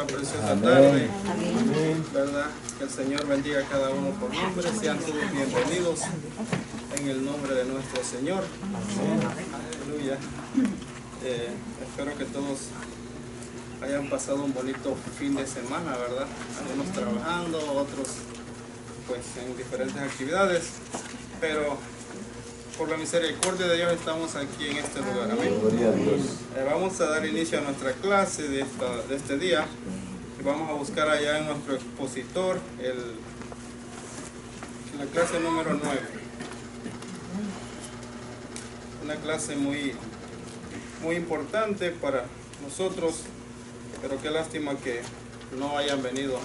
esta preciosa tarde. Amén. ¿Verdad? Que el Señor bendiga a cada uno por nombre. Sean todos bienvenidos en el nombre de nuestro Señor. Aleluya. Espero que todos hayan pasado un bonito fin de semana, ¿verdad? Algunos trabajando, otros pues en diferentes actividades, pero por la misericordia de Dios estamos aquí en este lugar. Amén. Vamos a dar inicio a nuestra clase de este día y vamos a buscar allá en nuestro expositor la clase número 9. Una clase muy importante para nosotros, pero qué lástima que no hayan venido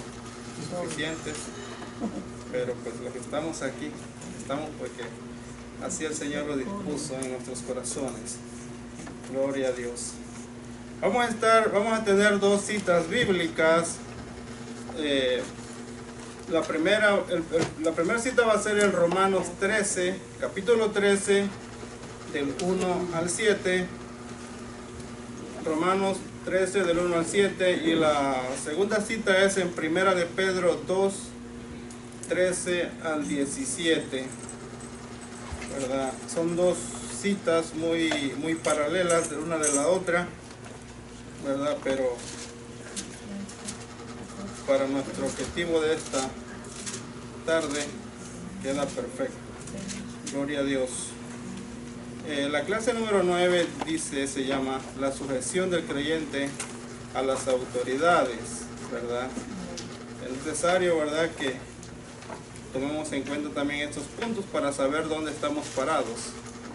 suficientes, pero pues los que estamos aquí, estamos porque así el Señor lo dispuso en nuestros corazones. Gloria a Dios. Vamos a tener dos citas bíblicas. La primera cita va a ser en Romanos 13, capítulo 13, del 1 al 7. Romanos 13, del 1 al 7. Y la segunda cita es en Primera de Pedro 2, 13 al 17. ¿Verdad? Son dos citas muy paralelas de una de la otra, ¿verdad? Pero para nuestro objetivo de esta tarde queda perfecto. Gloria a Dios. La clase número 9 se llama la sujeción del creyente a las autoridades, ¿verdad? Es necesario, ¿verdad?, que tomemos en cuenta también estos puntos para saber dónde estamos parados,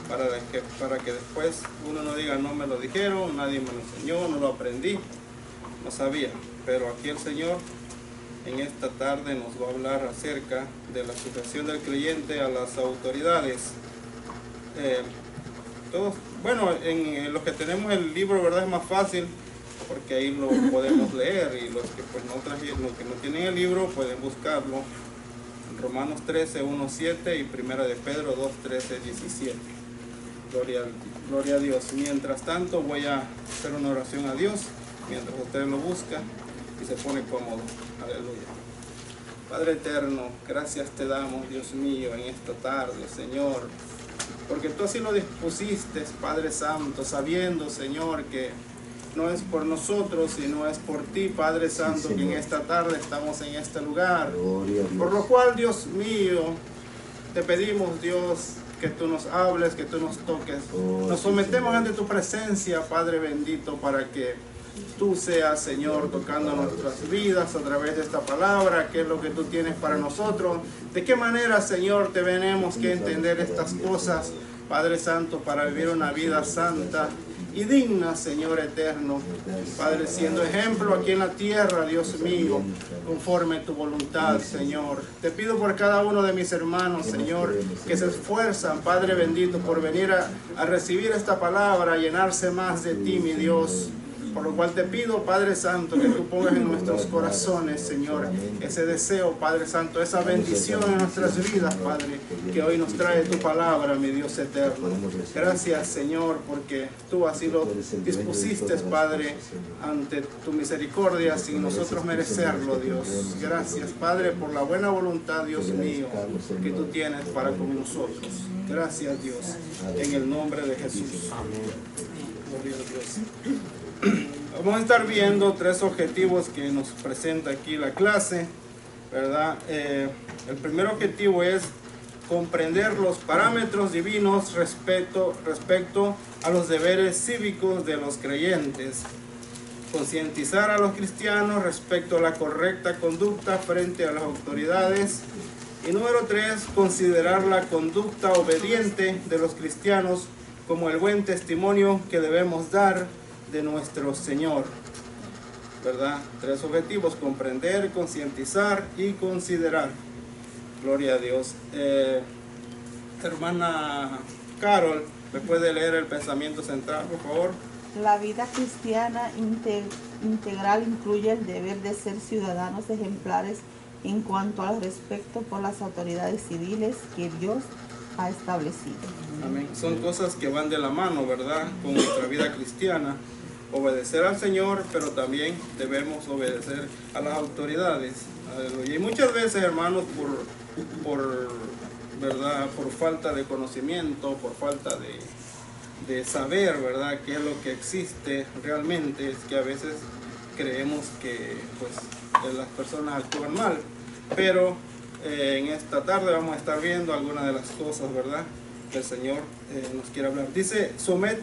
para que después uno no diga no me lo dijeron, nadie me lo enseñó, no lo aprendí, no sabía. Pero aquí el Señor en esta tarde nos va a hablar acerca de la sujeción del creyente a las autoridades. En los que tenemos el libro, ¿verdad?, es más fácil porque ahí lo podemos leer, y los que pues los que no tienen el libro pueden buscarlo. Romanos 13, 1, 7 y Primera de Pedro 2, 13, 17. Gloria a Dios. Mientras tanto voy a hacer una oración a Dios mientras usted lo busca y se pone cómodo. Aleluya. Padre eterno, gracias te damos, Dios mío, en esta tarde, Señor, porque tú así lo dispusiste, Padre Santo, sabiendo, Señor, que no es por nosotros, sino es por ti, Padre Santo, sí, que en esta tarde estamos en este lugar. Por lo cual, Dios mío, te pedimos, Dios, que tú nos hables, que tú nos toques. Nos sometemos ante tu presencia, Padre bendito, para que tú seas, Señor, tocando nuestras vidas a través de esta palabra, qué es lo que tú tienes para nosotros. De qué manera, Señor, tenemos que entender estas cosas, Padre Santo, para vivir una vida santa y digna, Señor eterno, Padre, siendo ejemplo aquí en la tierra, Dios mío, conforme a tu voluntad, Señor. Te pido por cada uno de mis hermanos, Señor, que se esfuerzan, Padre bendito, por venir a recibir esta palabra, a llenarse más de ti, mi Dios. Por lo cual te pido, Padre Santo, que tú pongas en nuestros corazones, Señor, ese deseo, Padre Santo, esa bendición en nuestras vidas, Padre, que hoy nos trae tu palabra, mi Dios eterno. Gracias, Señor, porque tú así lo dispusiste, Padre, ante tu misericordia, sin nosotros merecerlo, Dios. Gracias, Padre, por la buena voluntad, Dios mío, que tú tienes para con nosotros. Gracias, Dios, en el nombre de Jesús. Amén. Gloria a Dios. Vamos a estar viendo tres objetivos que nos presenta aquí la clase, ¿verdad? El primer objetivo es comprender los parámetros divinos respecto a los deberes cívicos de los creyentes, concientizar a los cristianos respecto a la correcta conducta frente a las autoridades, y número 3, considerar la conducta obediente de los cristianos como el buen testimonio que debemos dar de nuestro Señor, ¿verdad? Tres objetivos: comprender, concientizar y considerar. Gloria a Dios. Hermana Carol, ¿me puede leer el pensamiento central, por favor? La vida cristiana integral incluye el deber de ser ciudadanos ejemplares en cuanto al respeto por las autoridades civiles que Dios ha establecido. Amén. Son cosas que van de la mano, ¿verdad?, con nuestra vida cristiana. obedecer al Señor, pero también debemos obedecer a las autoridades. Aleluya. Y muchas veces, hermanos, ¿verdad? Por falta de conocimiento, por falta de saber, ¿verdad?, qué es lo que existe realmente, es que a veces creemos que pues las personas actúan mal. Pero en esta tarde vamos a estar viendo algunas de las cosas, ¿verdad?, que el Señor nos quiere hablar. Dice,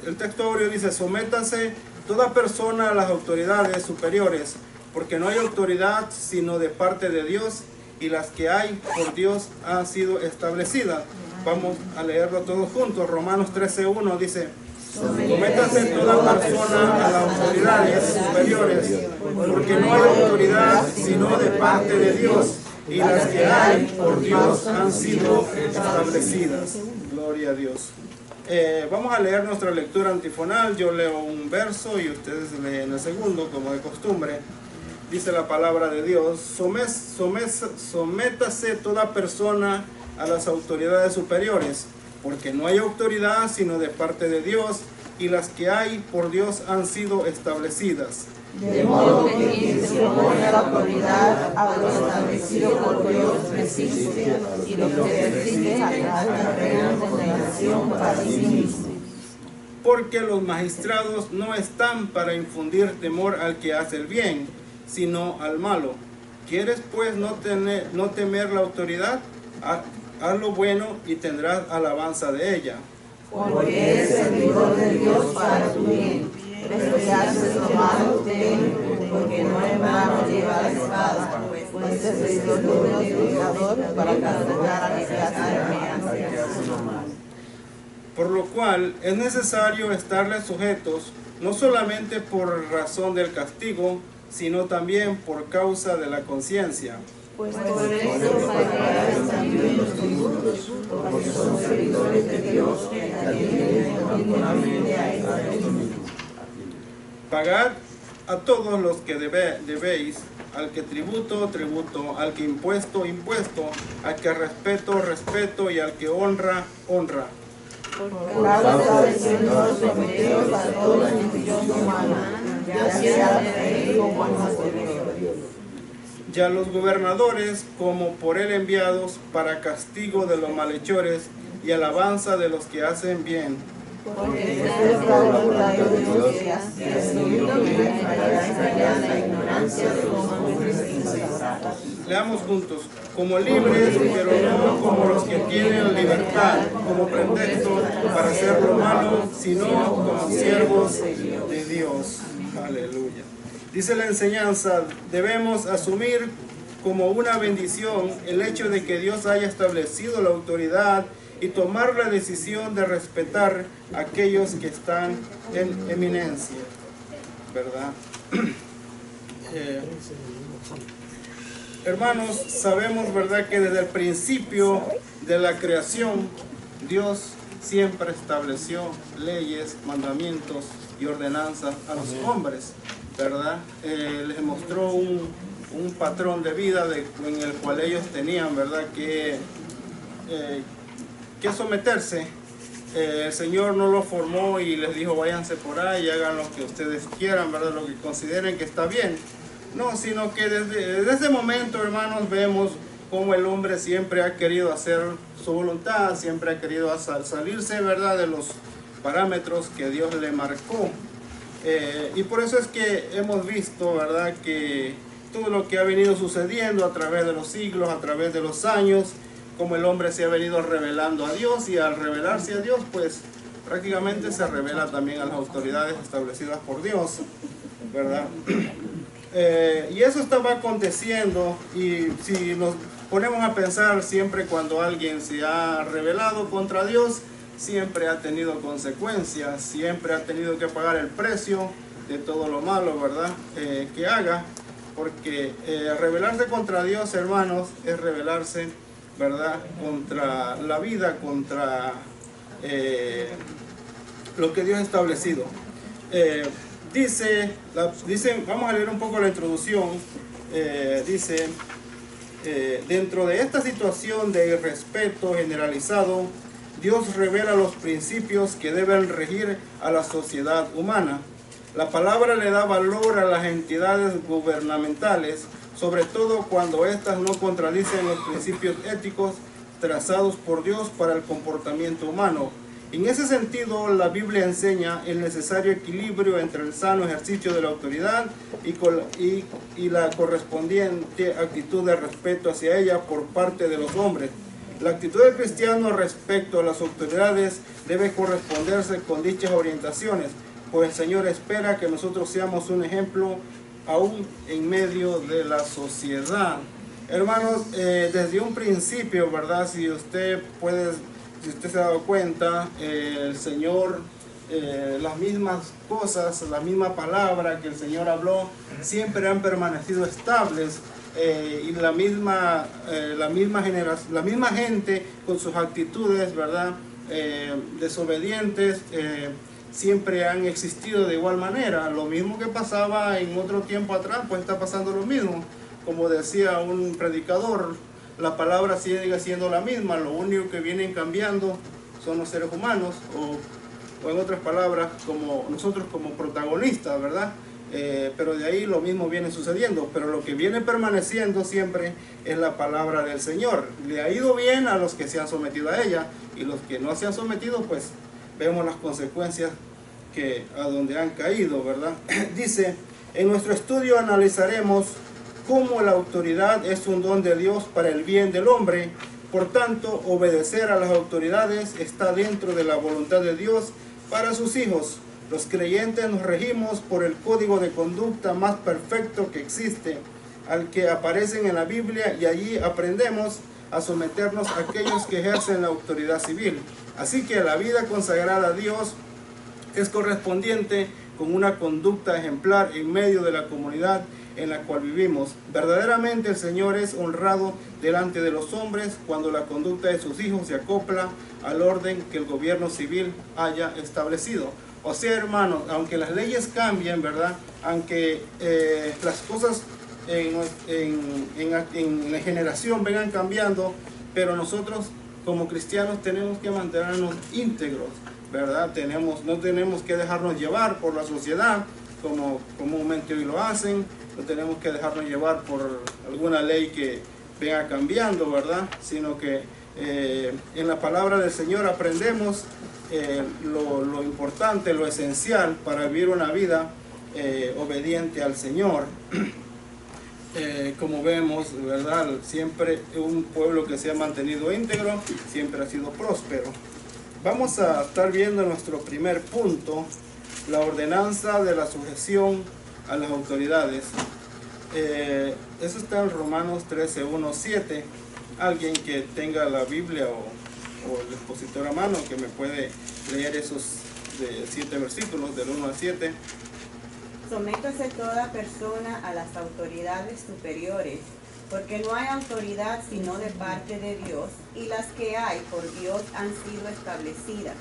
el texto áureo dice: sométase toda persona a las autoridades superiores, porque no hay autoridad sino de parte de Dios, y las que hay por Dios han sido establecidas. Vamos a leerlo todos juntos. Romanos 13:1 dice: sométase toda persona a las autoridades superiores, porque no hay autoridad sino de parte de Dios, y las que hay por Dios han sido establecidas. Gloria a Dios. Vamos a leer nuestra lectura antifonal. Yo leo un verso y ustedes leen el segundo, como de costumbre. Dice la palabra de Dios: sométase toda persona a las autoridades superiores, porque no hay autoridad sino de parte de Dios, y las que hay por Dios han sido establecidas. De modo que quien se opone a la autoridad a lo establecido por Dios resiste, y lo que resiste atrae una gran condenación para sí mismo. Porque los magistrados no están para infundir temor al que hace el bien, sino al malo. ¿Quieres pues no temer la autoridad? Haz lo bueno y tendrás alabanza de ella. Porque eres servidor de Dios para tu bien. Pero si haces lo malo, teme, porque no es malo llevar la espada, pues el servidor de Dios es pecador para castigar al que hace el mal. Por lo cual es necesario estarles sujetos, no solamente por razón del castigo, sino también por causa de la conciencia. Pues por eso pagarán también los tributos, porque son servidores de Dios que atienden continuamente a esta ley. Pagad a todos los que debéis, al que tributo, tributo, al que impuesto, impuesto, al que respeto, respeto, y al que honra, honra. Por causa del Señor someteos a toda la institución humana, ya sea rey como al más superior. Y a los gobernadores como por él enviados, para castigo de los malhechores y alabanza de los que hacen bien. Porque es la voluntad de Dios que haciendo que caigan la ignorancia de los hombres insensatos. Leamos juntos. Como libres, pero no como los que tienen libertad como pretexto para hacer lo malo, sino como siervos de Dios. Aleluya. Dice la enseñanza: debemos asumir como una bendición el hecho de que Dios haya establecido la autoridad y tomar la decisión de respetar a aquellos que están en eminencia, ¿verdad? Hermanos, sabemos, ¿verdad?, que desde el principio de la creación Dios siempre estableció leyes, mandamientos y ordenanzas a los hombres, ¿verdad? Les mostró un patrón de vida en el cual ellos tenían, ¿verdad?, que someterse. El Señor no los formó y les dijo: váyanse por ahí y hagan lo que ustedes quieran, ¿verdad?, lo que consideren que está bien. No, sino que desde ese momento, hermanos, vemos cómo el hombre siempre ha querido hacer su voluntad, siempre ha querido salirse, ¿verdad?, de los parámetros que Dios le marcó. Y por eso es que hemos visto, ¿verdad?, que todo lo que ha venido sucediendo a través de los siglos, a través de los años, como el hombre se ha venido revelando a Dios, y al revelarse a Dios, pues prácticamente se revela también a las autoridades establecidas por Dios, ¿verdad? Y eso estaba aconteciendo, y si nos ponemos a pensar, siempre cuando alguien se ha rebelado contra Dios, siempre ha tenido consecuencias, siempre ha tenido que pagar el precio de todo lo malo, ¿verdad?, que haga, porque rebelarse contra Dios, hermanos, es rebelarse, ¿verdad?, contra la vida, contra lo que Dios ha establecido. Dice, vamos a leer un poco la introducción. Dice: dentro de esta situación de irrespeto generalizado, Dios revela los principios que deben regir a la sociedad humana. La palabra le da valor a las entidades gubernamentales, sobre todo cuando éstas no contradicen los principios éticos trazados por Dios para el comportamiento humano. En ese sentido, la Biblia enseña el necesario equilibrio entre el sano ejercicio de la autoridad y la correspondiente actitud de respeto hacia ella por parte de los hombres. La actitud del cristiano respecto a las autoridades debe corresponderse con dichas orientaciones, pues el Señor espera que nosotros seamos un ejemplo aún en medio de la sociedad. Hermanos, desde un principio, ¿verdad? Si usted se ha dado cuenta, el Señor, las mismas cosas, la misma palabra que el Señor habló, siempre han permanecido estables. Y la misma generación, la misma gente con sus actitudes, ¿verdad? Desobedientes, siempre han existido de igual manera. Lo mismo que pasaba en otro tiempo atrás, pues está pasando lo mismo. Como decía un predicador, la palabra sigue siendo la misma, lo único que vienen cambiando son los seres humanos, o en otras palabras, como nosotros como protagonistas, ¿verdad? Pero de ahí lo mismo viene sucediendo, pero lo que viene permaneciendo siempre es la palabra del Señor. Le ha ido bien a los que se han sometido a ella, y los que no se han sometido, pues vemos las consecuencias a donde han caído, ¿verdad? Dice, en nuestro estudio analizaremos cómo la autoridad es un don de Dios para el bien del hombre. Por tanto, obedecer a las autoridades está dentro de la voluntad de Dios para sus hijos. Los creyentes nos regimos por el código de conducta más perfecto que existe, al que aparecen en la Biblia, y allí aprendemos a someternos a aquellos que ejercen la autoridad civil. Así que la vida consagrada a Dios es correspondiente con una conducta ejemplar en medio de la comunidad en la cual vivimos. Verdaderamente el Señor es honrado delante de los hombres cuando la conducta de sus hijos se acopla al orden que el gobierno civil haya establecido. O sea, hermanos, aunque las leyes cambien, ¿verdad? Aunque las cosas en la generación vengan cambiando, pero nosotros como cristianos tenemos que mantenernos íntegros, ¿verdad? No tenemos que dejarnos llevar por la sociedad, como comúnmente hoy lo hacen. No tenemos que dejarnos llevar por alguna ley que venga cambiando, ¿verdad? Sino que en la palabra del Señor aprendemos lo importante, lo esencial para vivir una vida obediente al Señor. Como vemos, ¿verdad? Siempre un pueblo que se ha mantenido íntegro siempre ha sido próspero. Vamos a estar viendo nuestro primer punto, la ordenanza de la sujeción a las autoridades. Eso está en Romanos 13, 1, 7. Alguien que tenga la Biblia o el expositor a mano, que me puede leer esos 7 versículos del 1 al 7. Sométase toda persona a las autoridades superiores, porque no hay autoridad sino de parte de Dios, y las que hay por Dios han sido establecidas.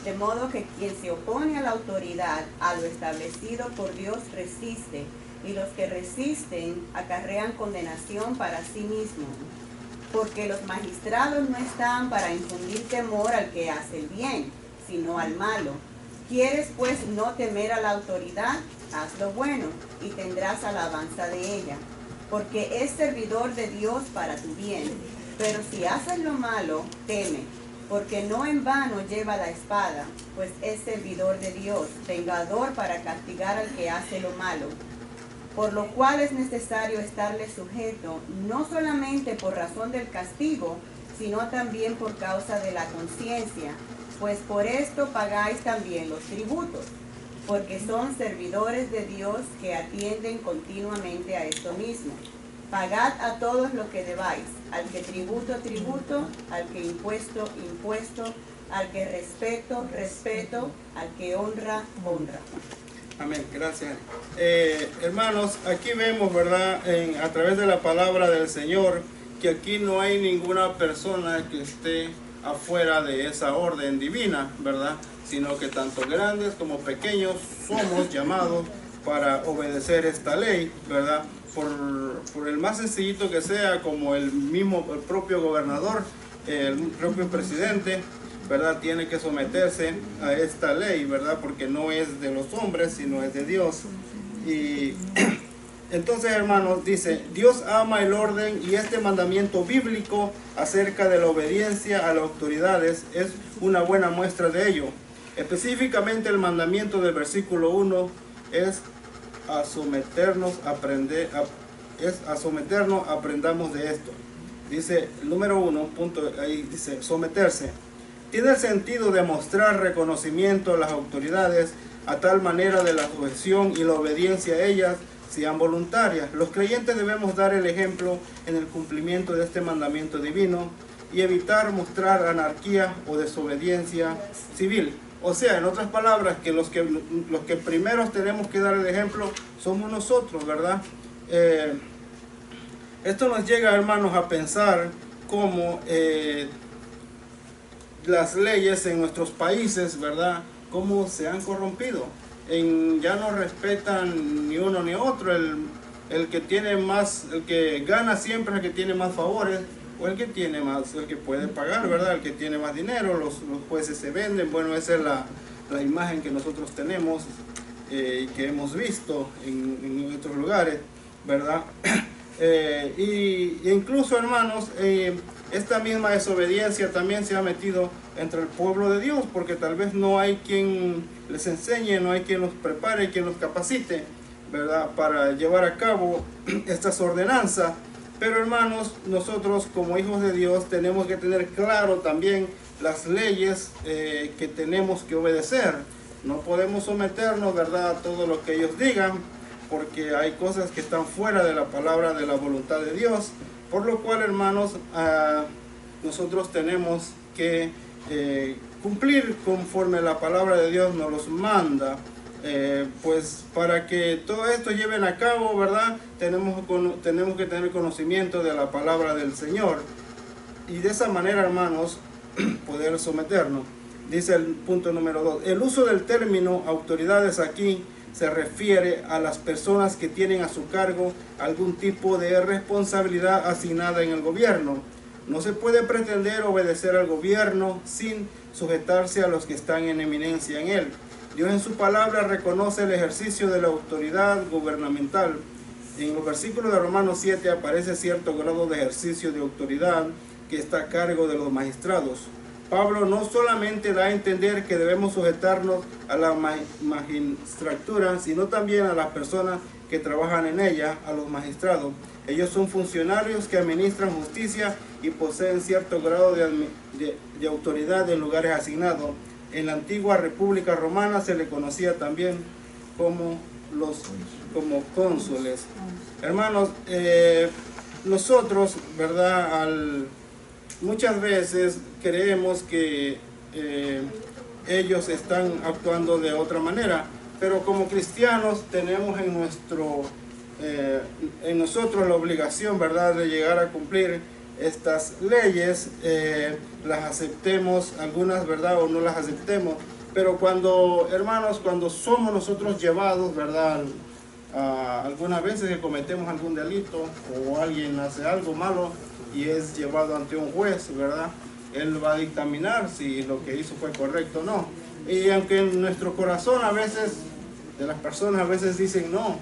De modo que quien se opone a la autoridad, a lo establecido por Dios, resiste, y los que resisten acarrean condenación para sí mismos. Porque los magistrados no están para infundir temor al que hace el bien, sino al malo. ¿Quieres pues no temer a la autoridad? Haz lo bueno, y tendrás alabanza de ella, porque es servidor de Dios para tu bien. Pero si haces lo malo, teme, porque no en vano lleva la espada, pues es servidor de Dios, vengador para castigar al que hace lo malo. Por lo cual es necesario estarle sujeto, no solamente por razón del castigo, sino también por causa de la conciencia, pues por esto pagáis también los tributos, porque son servidores de Dios que atienden continuamente a esto mismo. Pagad a todos lo que debáis, al que tributo, tributo, al que impuesto, impuesto, al que respeto, respeto, al que honra, honra. Amén, gracias. Hermanos, aquí vemos, ¿verdad? A través de la palabra del Señor, que aquí no hay ninguna persona que esté afuera de esa orden divina, ¿verdad? Sino que tanto grandes como pequeños somos llamados para obedecer esta ley, ¿verdad? Por el más sencillito que sea, como el propio gobernador, el propio presidente, ¿verdad? Tiene que someterse a esta ley, ¿verdad? Porque no es de los hombres, sino es de Dios. Y entonces, hermanos, dice, Dios ama el orden, y este mandamiento bíblico acerca de la obediencia a las autoridades es una buena muestra de ello. Específicamente el mandamiento del versículo 1 es a someternos, aprendamos de esto. Dice, el número 1, punto, ahí dice, someterse. Tiene el sentido de mostrar reconocimiento a las autoridades a tal manera de la sujeción y la obediencia a ellas sean voluntarias. Los creyentes debemos dar el ejemplo en el cumplimiento de este mandamiento divino y evitar mostrar anarquía o desobediencia civil. O sea, en otras palabras, que los que primero tenemos que dar el ejemplo somos nosotros, ¿verdad? Esto nos llega, hermanos, a pensar cómo las leyes en nuestros países, ¿verdad?, cómo se han corrompido. Ya no respetan ni uno ni otro. El que tiene más, el que gana siempre es el que tiene más favores, o el que tiene más, el que puede pagar, ¿verdad? El que tiene más dinero. Los jueces se venden. Bueno, esa es la imagen que nosotros tenemos y que hemos visto en otros lugares, ¿verdad? Y incluso, hermanos, esta misma desobediencia también se ha metido entre el pueblo de Dios, porque tal vez no hay quien les enseñe, no hay quien los prepare, quien los capacite, ¿verdad?, para llevar a cabo estas ordenanzas. Pero, hermanos, nosotros como hijos de Dios tenemos que tener claro también las leyes que tenemos que obedecer. No podemos someternos, ¿verdad?, a todo lo que ellos digan, porque hay cosas que están fuera de la palabra, de la voluntad de Dios. Por lo cual, hermanos, nosotros tenemos que cumplir conforme la palabra de Dios nos los manda. Pues para que todo esto lleven a cabo, ¿verdad?, tenemos que tener conocimiento de la palabra del Señor. Y de esa manera, hermanos, poder someternos. Dice el punto número 2. El uso del término autoridades aquí se refiere a las personas que tienen a su cargo algún tipo de responsabilidad asignada en el gobierno. No se puede pretender obedecer al gobierno sin sujetarse a los que están en eminencia en él. Dios en su palabra reconoce el ejercicio de la autoridad gubernamental. En los versículos de Romanos 7 aparece cierto grado de ejercicio de autoridad que está a cargo de los magistrados. Pablo no solamente da a entender que debemos sujetarnos a la magistratura, sino también a las personas que trabajan en ella, a los magistrados. Ellos son funcionarios que administran justicia y poseen cierto grado de autoridad en lugares asignados. En la antigua República Romana se le conocía también como cónsules. Hermanos, nosotros, ¿verdad?, muchas veces creemos que ellos están actuando de otra manera, pero como cristianos tenemos en nosotros la obligación, ¿verdad?, de llegar a cumplir estas leyes, las aceptemos algunas, ¿verdad?, o no las aceptemos. Pero hermanos, cuando somos nosotros llevados, ¿verdad?, algunas veces que cometemos algún delito o alguien hace algo malo y es llevado ante un juez, ¿verdad?, él va a dictaminar si lo que hizo fue correcto o no. Y aunque en nuestro corazón a veces, de las personas a veces dicen, no,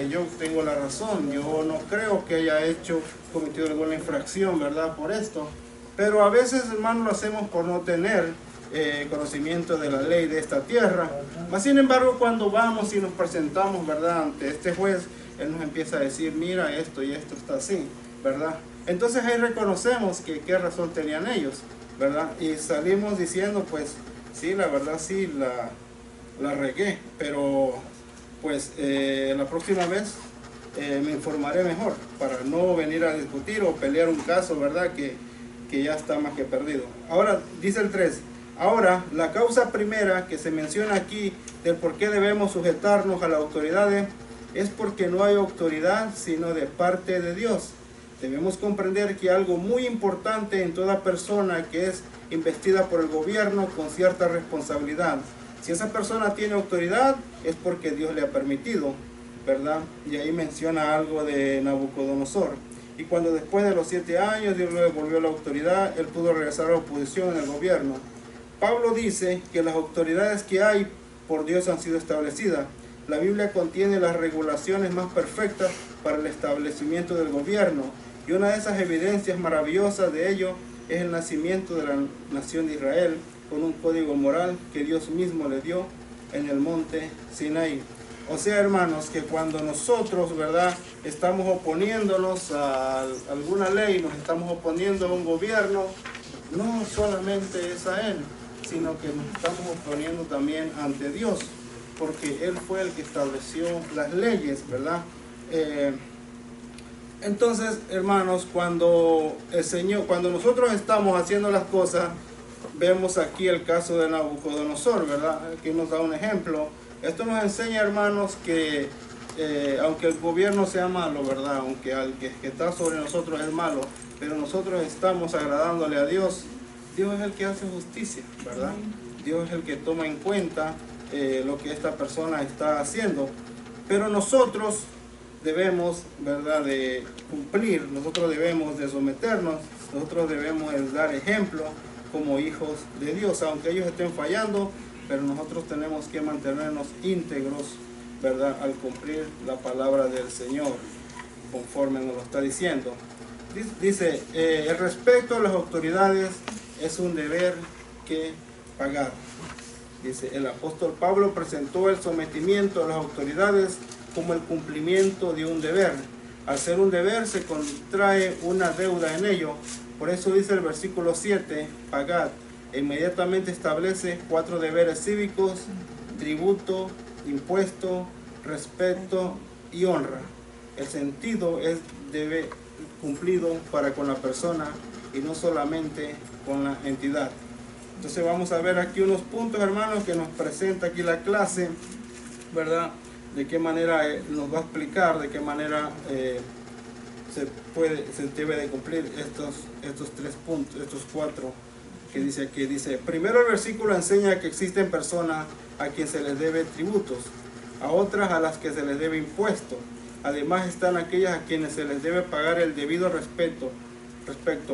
yo tengo la razón, yo no creo que haya cometido alguna infracción, ¿verdad?, por esto. Pero a veces, hermanos, lo hacemos por no tener conocimiento de la ley de esta tierra. Mas, sin embargo, cuando vamos y nos presentamos, ¿verdad?, ante este juez, él nos empieza a decir, mira, esto y esto está así, ¿verdad? Entonces ahí reconocemos que qué razón tenían ellos, ¿verdad? Y salimos diciendo, pues, sí, la verdad sí, la regué, pero pues la próxima vez me informaré mejor para no venir a discutir o pelear un caso, ¿verdad?, que ya está más que perdido. Ahora, dice el 3, ahora la causa primera que se menciona aquí del por qué debemos sujetarnos a las autoridades es porque no hay autoridad sino de parte de Dios. Debemos comprender que algo muy importante en toda persona que es investida por el gobierno con cierta responsabilidad. Si esa persona tiene autoridad es porque Dios le ha permitido, ¿verdad? Y ahí menciona algo de Nabucodonosor. Y cuando después de los 7 años Dios le devolvió la autoridad, él pudo regresar a la oposición en el gobierno. Pablo dice que las autoridades que hay por Dios han sido establecidas. La Biblia contiene las regulaciones más perfectas para el establecimiento del gobierno, y una de esas evidencias maravillosas de ello es el nacimiento de la nación de Israel, con un código moral que Dios mismo le dio en el monte Sinaí. O sea, hermanos, que cuando nosotros, ¿verdad?, estamos oponiéndonos a alguna ley, nos estamos oponiendo a un gobierno, no solamente es a él, sino que nos estamos oponiendo también ante Dios, porque Él fue el que estableció las leyes, ¿verdad? Entonces, hermanos, cuando nosotros estamos haciendo las cosas, vemos aquí el caso de Nabucodonosor, ¿verdad? Aquí nos da un ejemplo. Esto nos enseña, hermanos, que aunque el gobierno sea malo, ¿verdad? Aunque al que está sobre nosotros es malo, pero nosotros estamos agradándole a Dios. Dios es el que hace justicia, ¿verdad? Dios es el que toma en cuenta lo que esta persona está haciendo. Pero nosotros debemos, ¿verdad?, de cumplir, nosotros debemos de someternos, nosotros debemos de dar ejemplo como hijos de Dios, aunque ellos estén fallando, pero nosotros tenemos que mantenernos íntegros, ¿verdad?, al cumplir la palabra del Señor, conforme nos lo está diciendo. Dice, el respeto a las autoridades es un deber que pagar. Dice, el apóstol Pablo presentó el sometimiento a las autoridades como el cumplimiento de un deber. Al ser un deber se contrae una deuda en ello. Por eso dice el versículo 7, pagad. E inmediatamente establece 4 deberes cívicos: tributo, impuesto, respeto y honra. El sentido es debe cumplido para con la persona y no solamente con la entidad. Entonces vamos a ver aquí unos puntos, hermanos, que nos presenta aquí la clase, ¿verdad? De qué manera nos va a explicar, de qué manera se debe de cumplir estos 3 puntos, estos 4 que dice aquí. Dice, primero el versículo enseña que existen personas a quien se les debe tributos, a otras a las que se les debe impuesto. Además están aquellas a quienes se les debe pagar el debido respeto.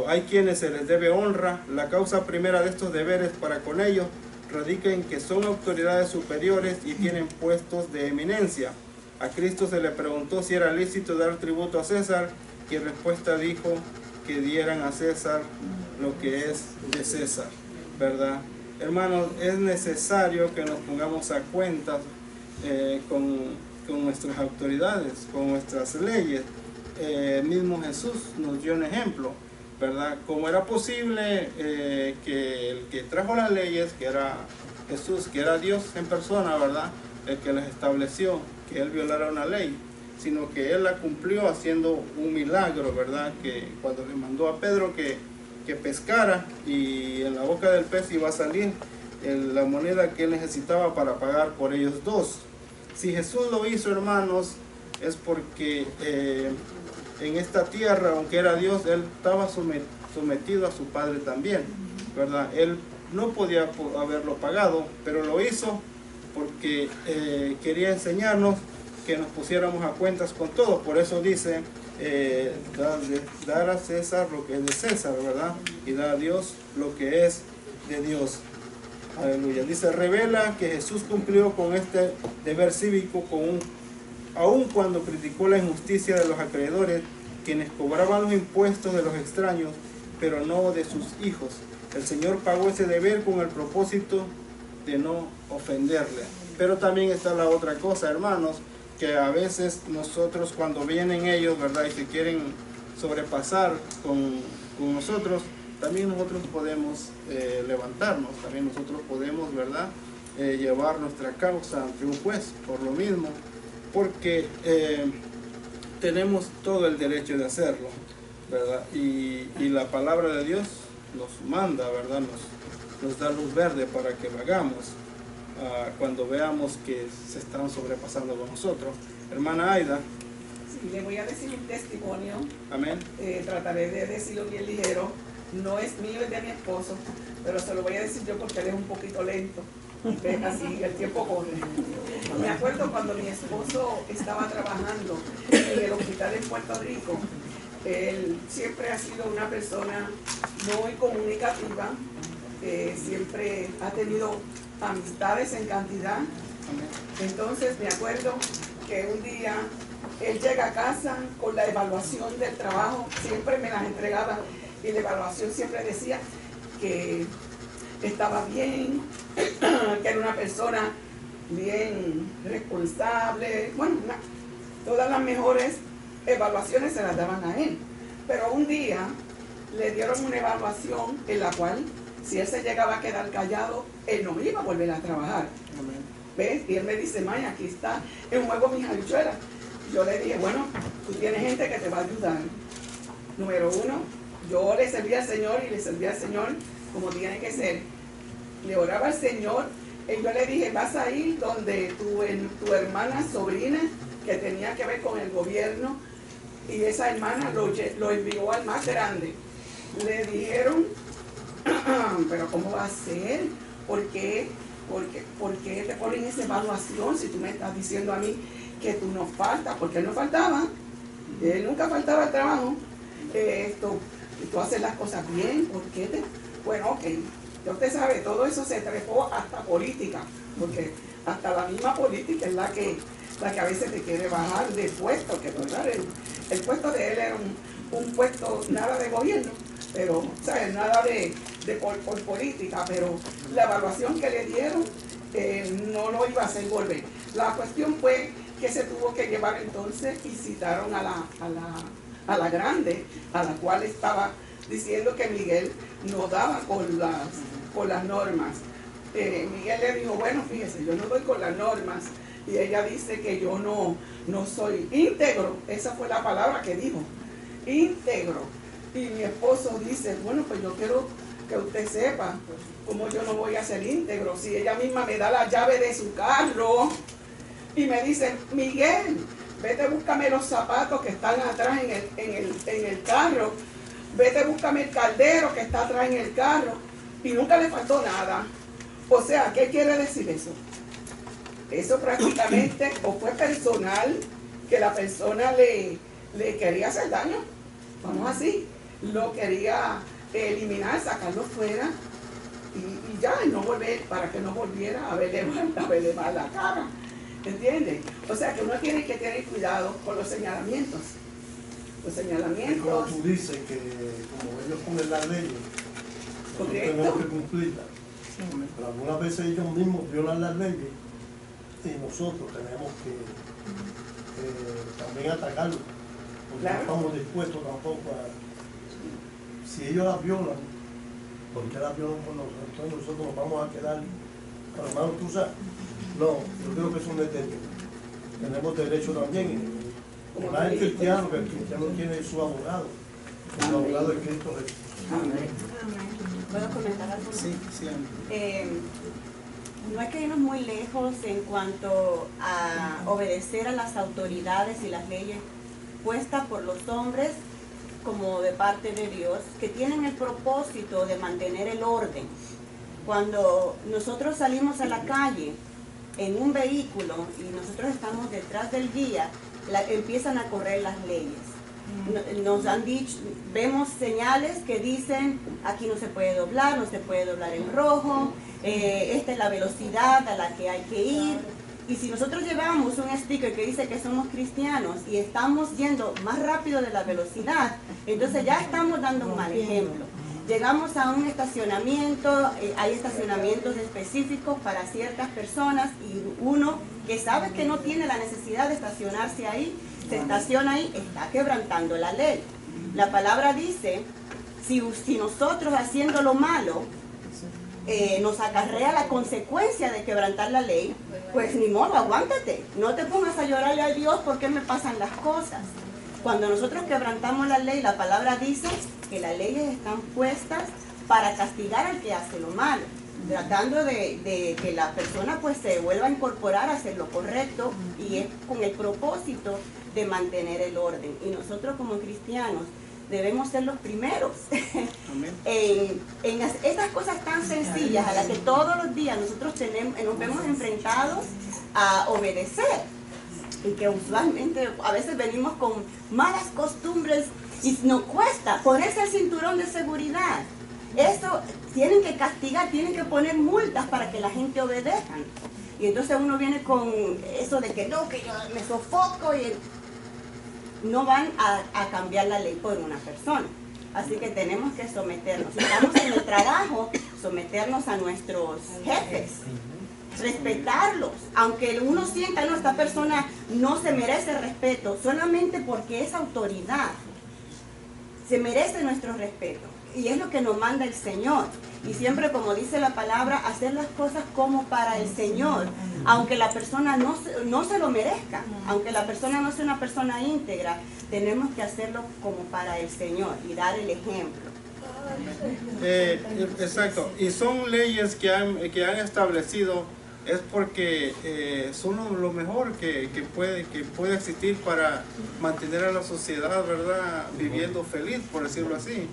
Hay quienes se les debe honra. La causa primera de estos deberes para con ellos radica en que son autoridades superiores y tienen puestos de eminencia. A Cristo se le preguntó si era lícito dar tributo a César, y en respuesta dijo que dieran a César lo que es de César, ¿verdad? Hermanos, es necesario que nos pongamos a cuentas con nuestras autoridades, con nuestras leyes. Mismo Jesús nos dio un ejemplo, ¿verdad? Cómo era posible que el que trajo las leyes, que era Jesús, que era Dios en persona, ¿verdad?, el que las estableció, que Él violara una ley, sino que Él la cumplió haciendo un milagro, ¿verdad? Que cuando le mandó a Pedro que pescara, y en la boca del pez iba a salir la moneda que él necesitaba para pagar por ellos dos. Si Jesús lo hizo, hermanos, es porque en esta tierra, aunque era Dios, Él estaba sometido a su Padre también, ¿verdad? Él no podía haberlo pagado, pero lo hizo porque quería enseñarnos que nos pusiéramos a cuentas con todo. Por eso dice, dar a César lo que es de César, ¿verdad? Y dar a Dios lo que es de Dios. Aleluya. Dice, revela que Jesús cumplió con este deber cívico aun cuando criticó la injusticia de los acreedores, quienes cobraban los impuestos de los extraños, pero no de sus hijos. El Señor pagó ese deber con el propósito de no ofenderle. Pero también está la otra cosa, hermanos, que a veces nosotros, cuando vienen ellos, ¿verdad?, y se quieren sobrepasar con nosotros, también nosotros podemos levantarnos, también nosotros podemos, ¿verdad?, llevar nuestra causa ante un juez por lo mismo, porque tenemos todo el derecho de hacerlo, ¿verdad? Y la palabra de Dios nos manda, ¿verdad?, nos da luz verde para que lo hagamos cuando veamos que se están sobrepasando con nosotros. Hermana Aida. Sí, le voy a decir un testimonio. Amén. Trataré de decirlo bien ligero. No es mío, es de mi esposo, pero se lo voy a decir yo porque él es un poquito lento. Así el tiempo corre. Me acuerdo cuando mi esposo estaba trabajando en el hospital en Puerto Rico. Él siempre ha sido una persona muy comunicativa siempre ha tenido amistades en cantidad. Entonces me acuerdo que un día él llega a casa con la evaluación del trabajo, siempre me las entregaba y la evaluación siempre decía que estaba bien, que era una persona bien responsable, bueno, todas las mejores evaluaciones se las daban a él. Pero un día le dieron una evaluación en la cual si él se llegaba a quedar callado, él no iba a volver a trabajar. ¿Ves? Y él me dice, Maya, aquí está en juego mis habichuelas. Yo le dije, bueno, tú tienes gente que te va a ayudar. Número uno, yo le serví al Señor y le serví al Señor como tiene que ser. Le oraba al Señor y yo le dije, vas a ir donde tu hermana sobrina, que tenía que ver con el gobierno, y esa hermana lo envió al más grande. Le dijeron, pero ¿cómo va a ser? ¿Por qué te ponen esa evaluación si tú me estás diciendo a mí que tú no faltas? Porque él no faltaba, él nunca faltaba al trabajo. Tú haces las cosas bien, ¿por qué te...? Bueno, ok, ya usted sabe, todo eso se trepó hasta política, porque hasta la misma política es la que a veces te quiere bajar de puesto, que ¿verdad? El puesto de él era un puesto nada de gobierno, pero, ¿sabes? Nada por política, pero la evaluación que le dieron no lo iba a hacer volver. La cuestión fue que se tuvo que llevar entonces y citaron a la grande, a la cual estaba diciendo que Miguel no daba con las normas. Miguel le dijo, bueno, fíjese, yo no doy con las normas, y ella dice que yo no soy íntegro. Esa fue la palabra que dijo, íntegro. Y mi esposo dice, bueno, pues yo quiero que usted sepa cómo yo no voy a ser íntegro si ella misma me da la llave de su carro y me dice, Miguel, vete, búscame los zapatos que están atrás en el carro, vete, búscame el caldero que está atrás en el carro, y nunca le faltó nada. O sea, ¿qué quiere decir eso? Eso prácticamente o fue personal, que la persona le quería hacer daño, vamos así, lo quería eliminar, sacarlo fuera y ya, y no volver, para que no volviera a verle mal la cara, ¿entiendes? O sea que uno tiene que tener cuidado con los señalamientos. Los señalamientos. Como tú dices que como ellos ponen las leyes, nosotros tenemos que cumplirlas. Pero algunas veces ellos mismos violan las leyes y nosotros tenemos que también atacarlos, porque claro, no estamos dispuestos tampoco a... Si ellos las violan, ¿por qué las violan por nosotros? Entonces nosotros nos vamos a quedar, hermano, tú sabes. No, yo creo que es un derecho. Tenemos derecho también. Más el cristiano, que el cristiano tiene su abogado. El abogado de Cristo Jesús. Amén. ¿Puedo comentar algo? Sí. No hay que irnos muy lejos en cuanto a obedecer a las autoridades y las leyes puestas por los hombres como de parte de Dios, que tienen el propósito de mantener el orden. Cuando nosotros salimos a la calle en un vehículo y nosotros estamos detrás del guía, empiezan a correr las leyes. Nos han dicho, vemos señales que dicen aquí no se puede doblar, no se puede doblar en rojo, esta es la velocidad a la que hay que ir. Y si nosotros llevamos un sticker que dice que somos cristianos y estamos yendo más rápido de la velocidad, entonces ya estamos dando un mal ejemplo. Llegamos a un estacionamiento, hay estacionamientos específicos para ciertas personas y uno que sabe que no tiene la necesidad de estacionarse ahí, se estaciona ahí, está quebrantando la ley. La palabra dice, si nosotros haciendo lo malo nos acarrea la consecuencia de quebrantar la ley, pues ni modo, aguántate, no te pongas a llorarle a Dios por qué me pasan las cosas. Cuando nosotros quebrantamos la ley, la palabra dice que las leyes están puestas para castigar al que hace lo malo, tratando de que la persona pues se vuelva a incorporar a hacer lo correcto, y es con el propósito de mantener el orden. Y nosotros como cristianos debemos ser los primeros en estas cosas tan sencillas a las que todos los días nosotros nos vemos enfrentados a obedecer, y que usualmente a veces venimos con malas costumbres y nos cuesta ponerse el cinturón de seguridad. Eso tienen que castigar, tienen que poner multas para que la gente obedezca. Y entonces uno viene con eso de que no, que yo me sofoco y no van a cambiar la ley por una persona. Así que tenemos que someternos. Si estamos en el trabajo, someternos a nuestros jefes, respetarlos, aunque uno sienta, no, esta persona no se merece respeto, solamente porque es autoridad, se merece nuestro respeto. Y es lo que nos manda el Señor. Y siempre, como dice la palabra, hacer las cosas como para el Señor, aunque la persona no se lo merezca, aunque la persona no sea una persona íntegra, tenemos que hacerlo como para el Señor y dar el ejemplo. Exacto, y son leyes que han establecido, es porque son lo mejor que puede existir para mantener a la sociedad, ¿verdad?, viviendo feliz, por decirlo así.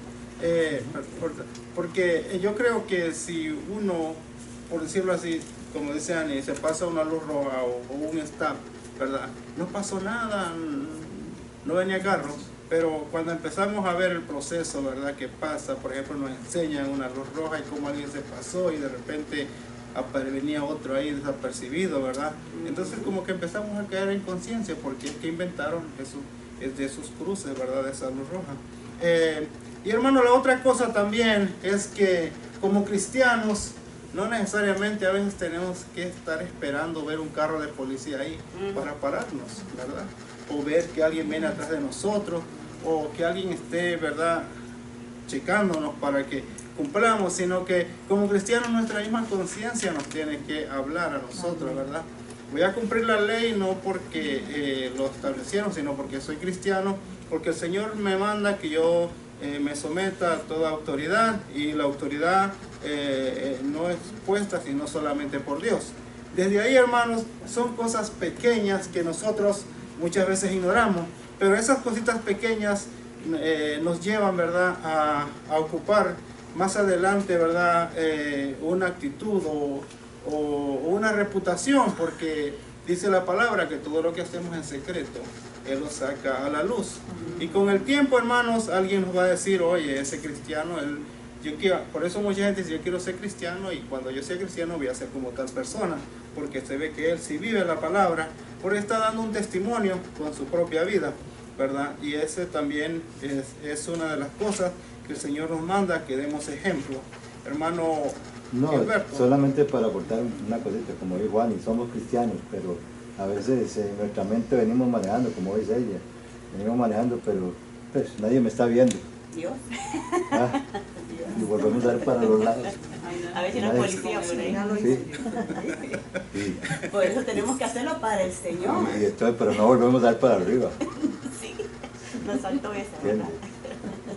Porque yo creo que si uno, por decirlo así, como dice Ani, se pasa una luz roja o un stop, ¿verdad?, no pasó nada, no venía carros. Pero cuando empezamos a ver el proceso, ¿verdad?, que pasa, por ejemplo, nos enseñan una luz roja y cómo alguien se pasó y de repente venía otro ahí desapercibido, ¿verdad? Entonces como que empezamos a caer en conciencia, porque es que inventaron eso, es de esos cruces, ¿verdad?, de esa luz roja. Y hermano, la otra cosa también es que como cristianos no necesariamente a veces tenemos que estar esperando ver un carro de policía ahí para pararnos, ¿verdad? O ver que alguien viene atrás de nosotros, o que alguien esté, ¿verdad?, checándonos para que cumplamos, sino que como cristianos nuestra misma conciencia nos tiene que hablar a nosotros, ¿verdad? Voy a cumplir la ley no porque lo establecieron, sino porque soy cristiano, porque el Señor me manda que yo me someta a toda autoridad, y la autoridad no es puesta sino solamente por Dios. Desde ahí, hermanos, son cosas pequeñas que nosotros muchas veces ignoramos, pero esas cositas pequeñas nos llevan, ¿verdad?, a ocupar más adelante, ¿verdad?, una actitud o una reputación, porque dice la palabra que todo lo que hacemos en secreto, Él lo saca a la luz. Y con el tiempo, hermanos, alguien nos va a decir, oye, ese cristiano, por eso mucha gente dice, yo quiero ser cristiano, y cuando yo sea cristiano voy a ser como tal persona, porque se ve que él sí vive la palabra, porque está dando un testimonio con su propia vida, ¿verdad? Y ese también es una de las cosas que el Señor nos manda, que demos ejemplo. Hermano Gilberto. Solamente para aportar una cosita, como dijo Juan, y somos cristianos, pero a veces en nuestra mente venimos manejando, como dice ella, venimos manejando, pero pues nadie me está viendo. Dios. Y volvemos a ver para los lados. A ver si no es policía por ahí. Sí. Sí. Por eso tenemos que hacerlo para el Señor. Y entonces, pero no volvemos a ver para arriba. Sí, nos saltó esa, ¿verdad?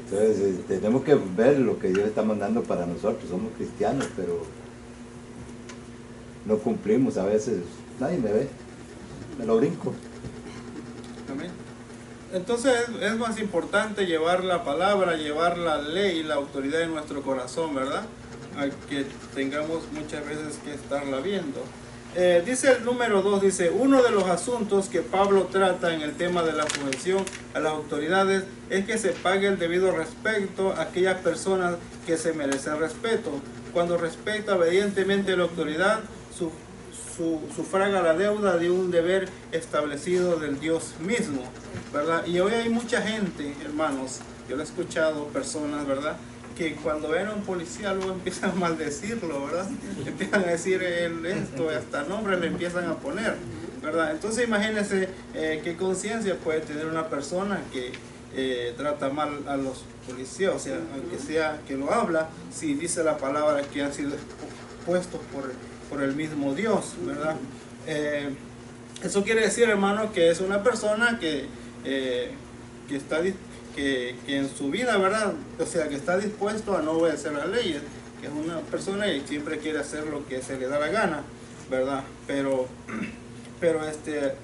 Entonces tenemos que ver lo que Dios está mandando para nosotros. Somos cristianos, pero no cumplimos a veces. Nadie me ve, me lo brinco. Amén. Entonces es más importante llevar la palabra, llevar la ley, la autoridad en nuestro corazón, ¿verdad?, a que tengamos muchas veces que estarla viendo. Dice el número 2, dice, uno de los asuntos que Pablo trata en el tema de la sujeción a las autoridades es que se pague el debido respeto a aquellas personas que se merecen respeto. Cuando respeta obedientemente la autoridad, sufraga la deuda de un deber establecido del Dios mismo, ¿verdad? Y hoy hay mucha gente, hermanos, yo lo he escuchado, personas, ¿verdad?, que cuando ven a un policía luego empiezan a maldecirlo, ¿verdad? Empiezan a decir esto, hasta nombres le empiezan a poner, ¿verdad? Entonces imagínense qué conciencia puede tener una persona que trata mal a los policías, o sea, aunque sea que lo habla, si dice la palabra que han sido puestos por el mismo Dios, ¿verdad? Eso quiere decir, hermano, que es una persona que en su vida, ¿verdad?, o sea, que está dispuesto a no obedecer las leyes, que es una persona que siempre quiere hacer lo que se le da la gana, ¿verdad? Pero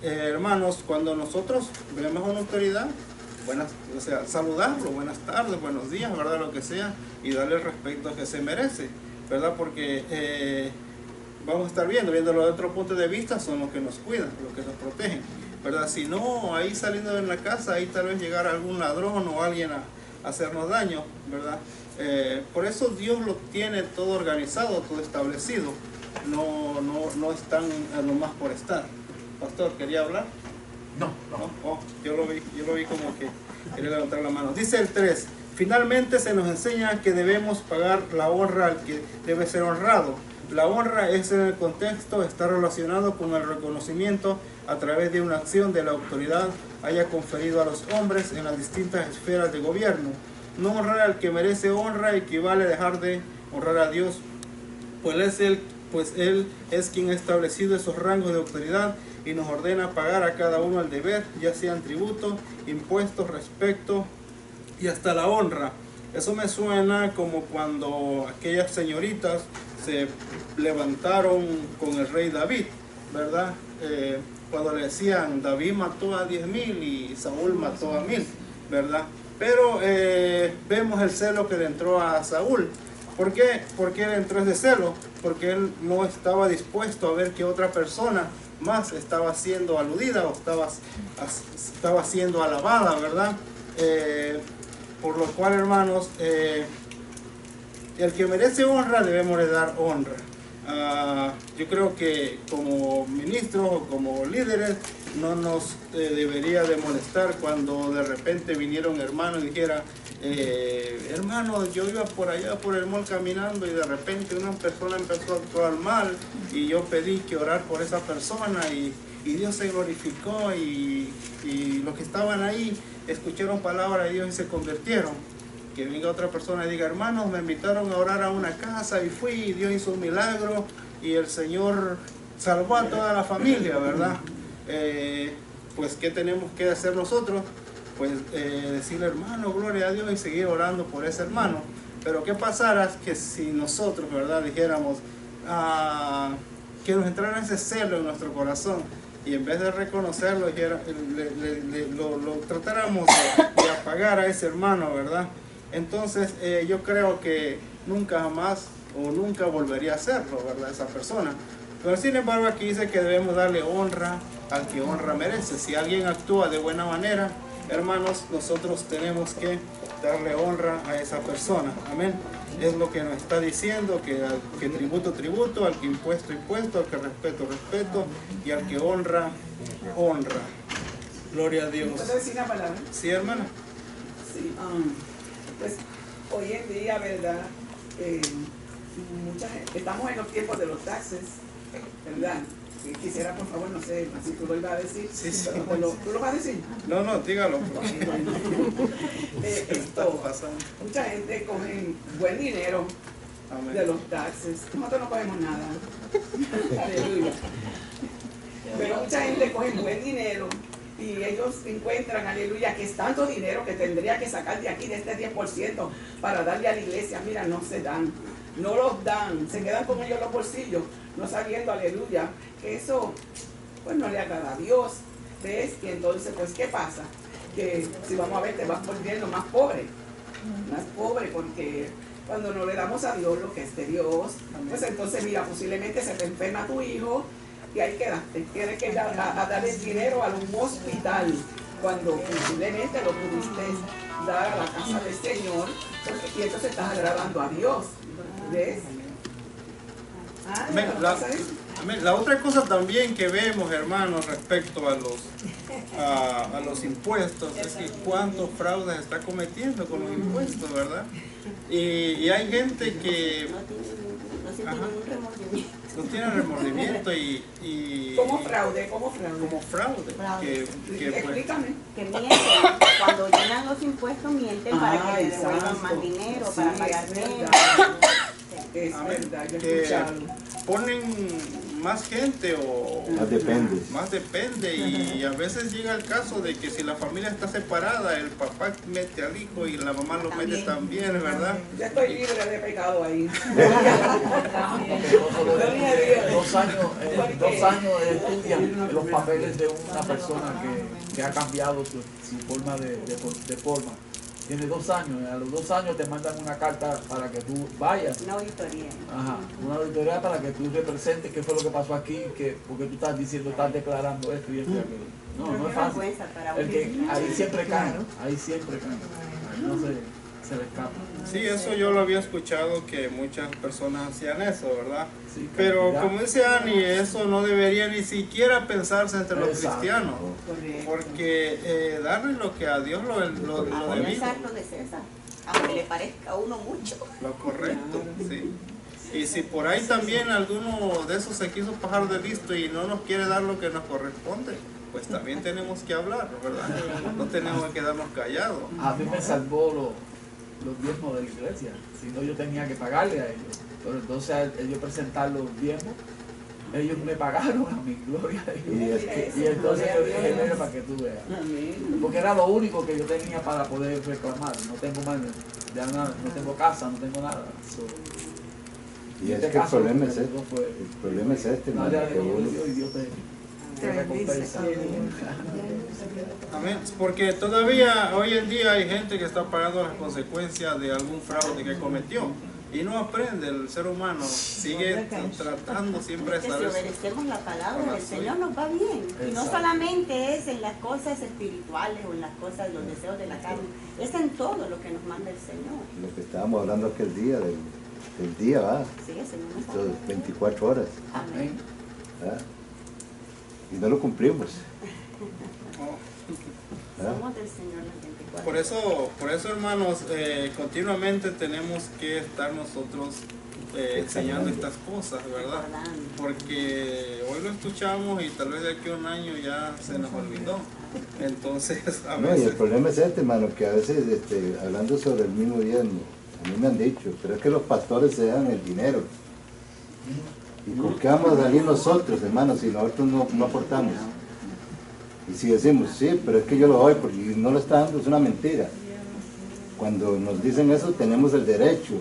hermanos, cuando nosotros vemos una autoridad, o sea, saludarlo, buenas tardes, buenos días, ¿verdad?, lo que sea, y darle el respeto que se merece, ¿verdad? Porque vamos a estar viéndolo de otro punto de vista, son los que nos cuidan, los que nos protegen, ¿verdad? Si no, ahí saliendo de la casa, ahí tal vez llegara algún ladrón o alguien hacernos daño, ¿verdad? Por eso Dios lo tiene todo organizado, todo establecido. No están nomás por estar. Pastor, ¿quería hablar? No. Oh, yo lo vi como que quería levantar la mano. Dice el 3, finalmente se nos enseña que debemos pagar la honra al que debe ser honrado. La honra es, en el contexto, está relacionado con el reconocimiento a través de una acción de la autoridad haya conferido a los hombres en las distintas esferas de gobierno. No honrar al que merece honra equivale a dejar de honrar a Dios, pues Él es quien ha establecido esos rangos de autoridad y nos ordena pagar a cada uno el deber, ya sean tributos, impuestos, respeto y hasta la honra. Eso me suena como cuando aquellas señoritas se levantaron con el rey David, ¿verdad? Cuando le decían, David mató a 10,000 y Saúl mató a 1,000, ¿verdad? Pero vemos el celo que le entró a Saúl. ¿Por qué? ¿Por qué le entró ese celo? Porque él no estaba dispuesto a ver que otra persona más estaba siendo aludida o estaba siendo alabada, ¿verdad? Por lo cual, hermanos, el que merece honra debemos de dar honra. Yo creo que como ministros o como líderes no nos debería de molestar cuando de repente viniera un hermano y dijera, hermano, yo iba por allá por el mall caminando y de repente una persona empezó a actuar mal y yo pedí que orar por esa persona y Dios se glorificó y los que estaban ahí escucharon palabra de Dios y se convirtieron. Que venga otra persona y diga, hermanos, me invitaron a orar a una casa y fui y Dios hizo un milagro y el Señor salvó a toda la familia, ¿verdad? Pues ¿qué tenemos que hacer nosotros? Pues decirle, hermano, gloria a Dios y seguir orando por ese hermano. Pero ¿qué pasara que si nosotros, ¿verdad?, dijéramos que nos entrara ese celo en nuestro corazón y en vez de reconocerlo lo tratáramos de apagar a ese hermano, ¿verdad? Entonces yo creo que nunca jamás o nunca volvería a hacerlo, ¿verdad?, esa persona. Pero sin embargo aquí dice que debemos darle honra al que honra merece. Si alguien actúa de buena manera, hermanos, nosotros tenemos que darle honra a esa persona. Amén. Es lo que nos está diciendo, que tributo, tributo, al que impuesto, impuesto, al que respeto, respeto, y al que honra, honra. Gloria a Dios. ¿Puedo decir una palabra? Sí, hermana. Sí, pues hoy en día, ¿verdad? Estamos en los tiempos de los taxes, ¿verdad? Quisiera, por favor, no sé si tú lo ibas a decir. Sí. ¿Tú lo vas a decir? No, dígalo. Mucha gente coge buen dinero. Amén. De los taxes. Nosotros no cogemos nada. Aleluya. Pero mucha gente coge buen dinero y ellos encuentran, aleluya, que es tanto dinero que tendría que sacar de aquí, de este 10%, para darle a la iglesia. Mira, no se dan. No los dan, se quedan con ellos los bolsillos, no sabiendo, aleluya, que eso pues no le agrada a Dios, ¿ves? Y entonces, pues, ¿qué pasa? Que si vamos a ver, te vas volviendo más pobre, porque cuando no le damos a Dios lo que es de Dios, pues entonces, mira, posiblemente se te enferma tu hijo y ahí quedaste, tienes que dar, a darle dinero a un hospital, cuando posiblemente lo pudiste dar a la casa del Señor, y entonces estás agradando a Dios. ¿Ves? La otra cosa también que vemos, hermanos, respecto a los impuestos, es que cuántos fraudes está cometiendo con los impuestos, ¿verdad? Y hay gente que no tiene remordimiento y ¿Cómo fraude? Como fraude. Explícame. Que mienten, cuando llenan los impuestos mienten para que le devuelvan más dinero, para pagar menos. Es verdad, yo he que escuchado. ponen más gente o más depende y a veces llega el caso de que si la familia está separada, el papá mete al hijo y la mamá lo mete también, ¿verdad? Ya estoy libre de pecado ahí. 2 años estudian los papeles de una persona que ha cambiado su forma de forma. Tiene 2 años, a los 2 años te mandan una carta para que tú vayas. Una auditoría. Ajá, una auditoría para que tú representes qué fue lo que pasó aquí, porque tú estás diciendo, estás declarando esto y esto y aquello. No es fácil. Ahí siempre caen, no se le escapa. Sí, eso yo lo había escuchado, que muchas personas hacían eso, ¿verdad? Sí, Pero cantidad. como dice Ani, eso no debería ni siquiera pensarse entre los Exacto. cristianos, Correcto. porque darle lo que a Dios lo Voy a debido, usar lo de César, aunque le parezca a uno mucho. lo correcto, sí. Y si por ahí también alguno de esos se quiso pasar de listo y no nos quiere dar lo que nos corresponde, pues también tenemos que hablar, ¿verdad? No tenemos que quedarnos callados. A mí me salvó los diezmos de la iglesia, si no yo tenía que pagarle a ellos. Pero entonces al ellos presentar los diezmos, ellos me pagaron a mi gloria a Dios. Y es que, Y entonces yo dije, mira, para que tú veas. Amén. Porque era lo único que yo tenía para poder reclamar. No tengo más, ya nada, no tengo casa, no tengo nada. So, y en es este que el caso, problema lo es que este. me fue El problema es este, hermano, darle a que Dios uno- y Dios te recompensa. Amén. Porque todavía hoy en día hay gente que está pagando las consecuencias de algún fraude que cometió y no aprende. El ser humano sigue tratando siempre de Que si saber. obedecemos la palabra Con del la Señor nos va bien. Y no Exacto. solamente es en las cosas espirituales o en las cosas, los deseos de la carne, es en todo lo que nos manda el Señor. lo que estábamos hablando aquel día, del día, ¿va? Sí, el Señor nos está Estos hablando. 24 horas, Amén. ¿verdad? Y no lo cumplimos, Oh. ¿verdad? Somos del Señor las 24. Por eso hermanos, continuamente tenemos que estar nosotros enseñando estas cosas, ¿verdad? Recordando. Porque hoy lo escuchamos y tal vez de aquí a un año ya se nos olvidó. Entonces, a No, y el veces... problema es este, hermano, que a veces, hablando sobre el mismo diezmo, a mí me han dicho, pero es que los pastores se dan el dinero. ¿Y con qué vamos a salir nosotros, hermano, si nosotros no aportamos? Y si decimos, sí, pero es que yo lo doy porque no lo está dando, es una mentira. Cuando nos dicen eso, tenemos el derecho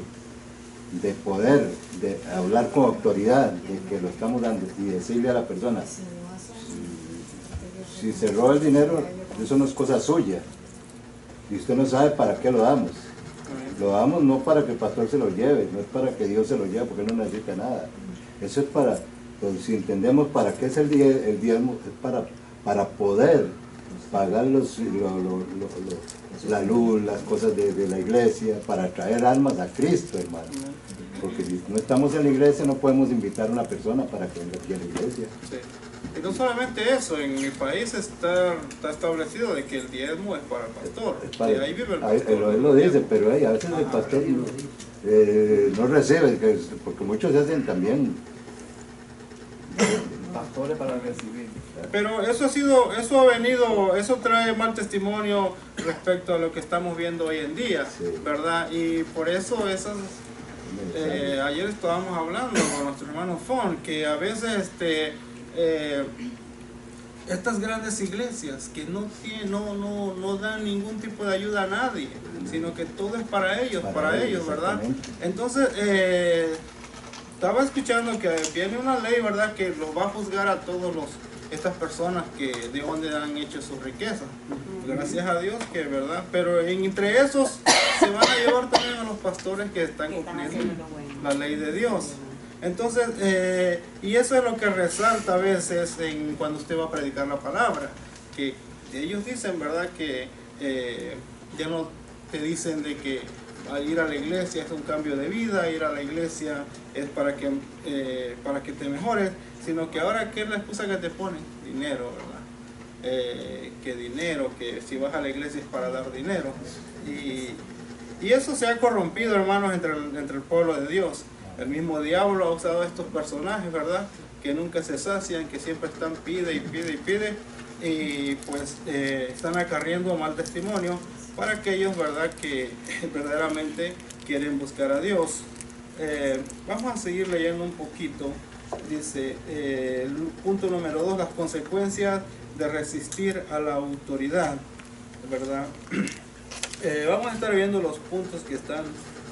de poder, de hablar con autoridad, de que lo estamos dando y decirle a la persona, si se roba el dinero, eso no es cosa suya. Y usted no sabe para qué lo damos. Lo damos no para que el pastor se lo lleve, no es para que Dios se lo lleve porque no necesita nada. Eso es para, pues, si entendemos para qué es el diezmo, es para poder pagar la luz, las cosas de la iglesia, para traer almas a Cristo, hermano. Porque si no estamos en la iglesia no podemos invitar a una persona para que venga aquí a la iglesia. Sí. Y no solamente eso, en mi país está establecido de que el diezmo es para el pastor. Es para- De ahí vive el pastor. él lo dice, pero a veces el pastor no recibe, porque muchos se hacen también. Pastores para recibir. Pero eso trae mal testimonio respecto a lo que estamos viendo hoy en día, Sí. ¿verdad? Y por eso ayer estábamos hablando con nuestro hermano Fon, que a veces estas grandes iglesias que no dan ningún tipo de ayuda a nadie, sino que todo es para ellos, ¿verdad? exactamente. Entonces, estaba escuchando que viene una ley, ¿verdad?, que los va a juzgar a todos estas personas que de donde han hecho su riqueza. Gracias a Dios que, ¿verdad? Pero entre esos se van a llevar también a los pastores que están Que están cumpliendo haciendo lo bueno. la ley de Dios. Entonces, y eso es lo que resalta a veces cuando usted va a predicar la palabra, que ellos dicen, ¿verdad?, que ya no te dicen de que al ir a la iglesia es un cambio de vida, ir a la iglesia es para que te mejores, sino que ahora, ¿qué es la excusa que te ponen? Dinero, ¿verdad? Que dinero, que si vas a la iglesia es para dar dinero. Y eso se ha corrompido, hermanos, entre el pueblo de Dios. El mismo diablo ha usado a estos personajes, ¿verdad?, que nunca se sacian, que siempre están pide y pide y pide, y pues están acarreando mal testimonio para aquellos, ¿verdad?, que verdaderamente quieren buscar a Dios. Vamos a seguir leyendo un poquito. Dice, el punto número 2, las consecuencias de resistir a la autoridad, ¿verdad? Vamos a estar viendo los puntos que están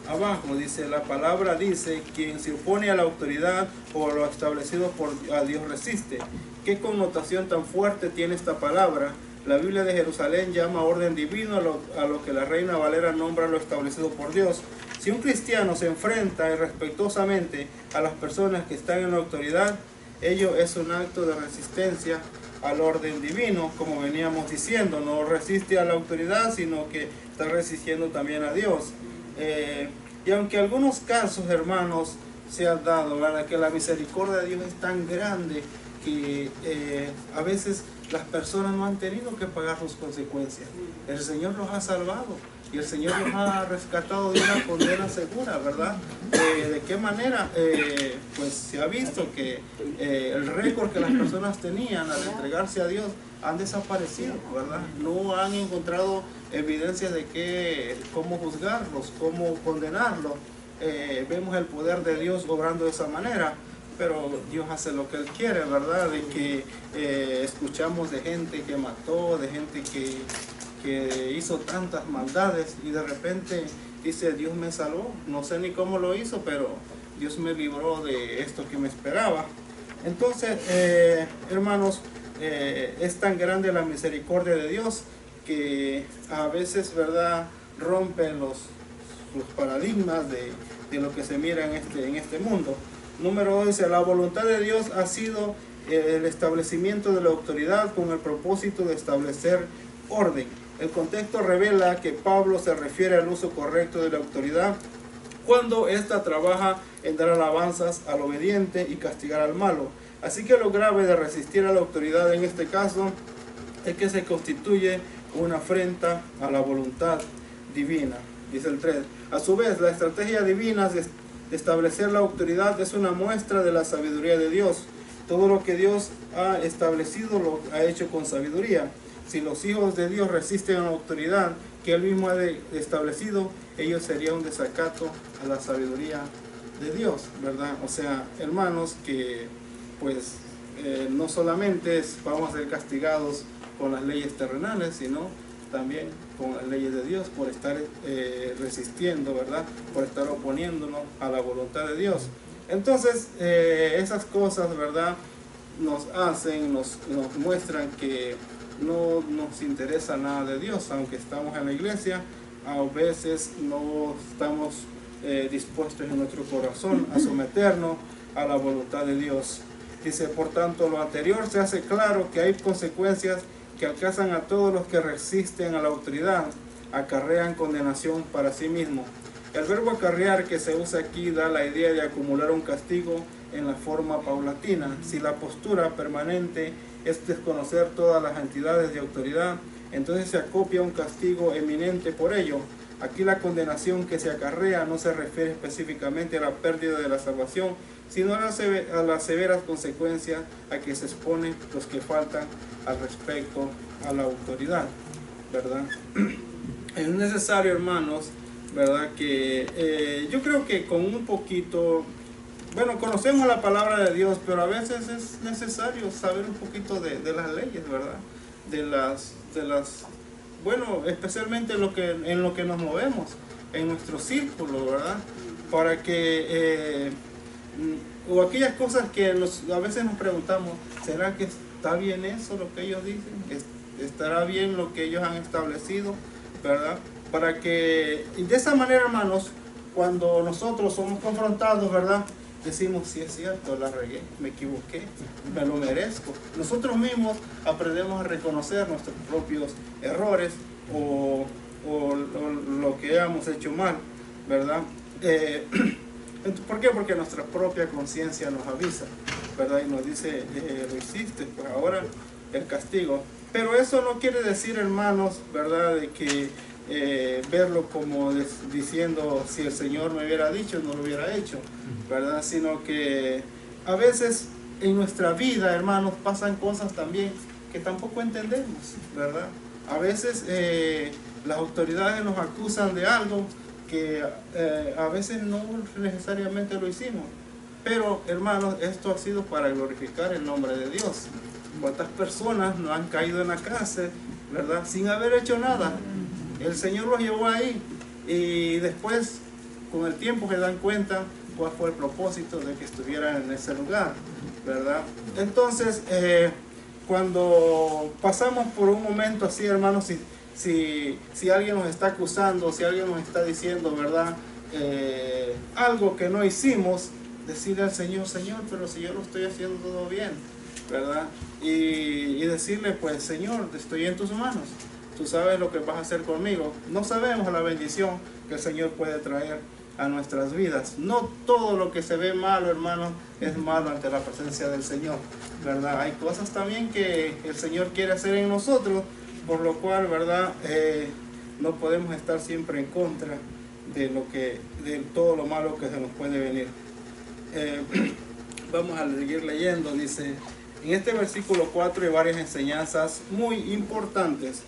abajo. Dice, la palabra dice, quien se opone a la autoridad o a lo establecido por a Dios resiste. ¿Qué connotación tan fuerte tiene esta palabra? La Biblia de Jerusalén llama orden divino a lo que la Reina Valera nombra lo establecido por Dios. Si un cristiano se enfrenta irrespetuosamente a las personas que están en la autoridad, ello es un acto de resistencia al orden divino, como veníamos diciendo. No resiste a la autoridad, sino que está resistiendo también a Dios. Y aunque algunos casos, hermanos, se han dado, ¿verdad?, que la misericordia de Dios es tan grande que a veces las personas no han tenido que pagar sus consecuencias. El Señor los ha salvado y el Señor los ha rescatado de una condena segura, ¿verdad? ¿De qué manera? Pues se ha visto que el récord que las personas tenían al entregarse a Dios han desaparecido, ¿verdad? No han encontrado evidencias de cómo juzgarlos, cómo condenarlos. Vemos el poder de Dios obrando de esa manera, pero Dios hace lo que Él quiere, ¿verdad? De que escuchamos de gente que mató, de gente que hizo tantas maldades y de repente dice: Dios me salvó, no sé ni cómo lo hizo, pero Dios me libró de esto que me esperaba. Entonces, hermanos, es tan grande la misericordia de Dios que a veces, ¿verdad?, rompe los paradigmas de lo que se mira en este mundo. Número 11, la voluntad de Dios ha sido el establecimiento de la autoridad con el propósito de establecer orden. El contexto revela que Pablo se refiere al uso correcto de la autoridad cuando ésta trabaja en dar alabanzas al obediente y castigar al malo. Así que lo grave de resistir a la autoridad en este caso es que se constituye una afrenta a la voluntad divina. Dice el 3. A su vez, la estrategia divina de establecer la autoridad es una muestra de la sabiduría de Dios. Todo lo que Dios ha establecido lo ha hecho con sabiduría. Si los hijos de Dios resisten a la autoridad que Él mismo ha establecido, ellos serían un desacato a la sabiduría de Dios, ¿verdad? O sea, hermanos, que pues no solamente vamos a ser castigados con las leyes terrenales, sino también con las leyes de Dios por estar resistiendo, ¿verdad? Por estar oponiéndonos a la voluntad de Dios. Entonces, esas cosas, ¿verdad?, nos muestran que no nos interesa nada de Dios, aunque estamos en la iglesia. A veces no estamos dispuestos en nuestro corazón a someternos a la voluntad de Dios. Dice: por tanto, lo anterior se hace claro que hay consecuencias que alcanzan a todos los que resisten a la autoridad, acarrean condenación para sí mismos. El verbo acarrear que se usa aquí da la idea de acumular un castigo en la forma paulatina. Si la postura permanente es desconocer todas las entidades de autoridad, entonces se acopia un castigo eminente por ello. Aquí la condenación que se acarrea no se refiere específicamente a la pérdida de la salvación, sino a las severas consecuencias a que se exponen los que faltan al respecto a la autoridad, ¿verdad? Es necesario, hermanos, ¿verdad?, que yo creo que con un poquito, bueno, conocemos la palabra de Dios, pero a veces es necesario saber un poquito de las leyes, ¿verdad? De las bueno, especialmente en lo que nos movemos, en nuestro círculo, ¿verdad? Para que, o aquellas cosas que a veces nos preguntamos: ¿será que está bien eso, lo que ellos dicen? ¿Estará bien lo que ellos han establecido? ¿Verdad? Para que, y de esa manera, hermanos, cuando nosotros somos confrontados, ¿verdad?, decimos: sí, es cierto, la regué, me equivoqué, me lo merezco. Nosotros mismos aprendemos a reconocer nuestros propios errores o lo que hemos hecho mal, ¿verdad? ¿Por qué? Porque nuestra propia conciencia nos avisa, ¿verdad? Y nos dice: lo hiciste, pues ahora el castigo. Pero eso no quiere decir, hermanos, ¿verdad?, de que verlo como diciendo: si el Señor me hubiera dicho, no lo hubiera hecho, ¿verdad? Sino que a veces en nuestra vida, hermanos, pasan cosas también que tampoco entendemos, ¿verdad? A veces las autoridades nos acusan de algo que a veces no necesariamente lo hicimos. Pero, hermanos, esto ha sido para glorificar el nombre de Dios. ¿Cuántas personas no han caído en la cárcel, ¿verdad?, sin haber hecho nada? El Señor los llevó ahí y después, con el tiempo, se dan cuenta cuál fue el propósito de que estuvieran en ese lugar, ¿verdad? Entonces, cuando pasamos por un momento así, hermanos, si alguien nos está acusando, si alguien nos está diciendo, ¿verdad?, algo que no hicimos, decirle al Señor: Señor, pero si yo lo estoy haciendo todo bien, ¿verdad? Y decirle, pues Señor, estoy en tus manos, tú sabes lo que vas a hacer conmigo. No sabemos la bendición que el Señor puede traer a nuestras vidas. No todo lo que se ve malo, hermanos, es malo ante la presencia del Señor, ¿verdad? Hay cosas también que el Señor quiere hacer en nosotros, por lo cual, ¿verdad? No podemos estar siempre en contra de todo lo malo que se nos puede venir. Vamos a seguir leyendo. Dice, en este versículo 4 hay varias enseñanzas muy importantes.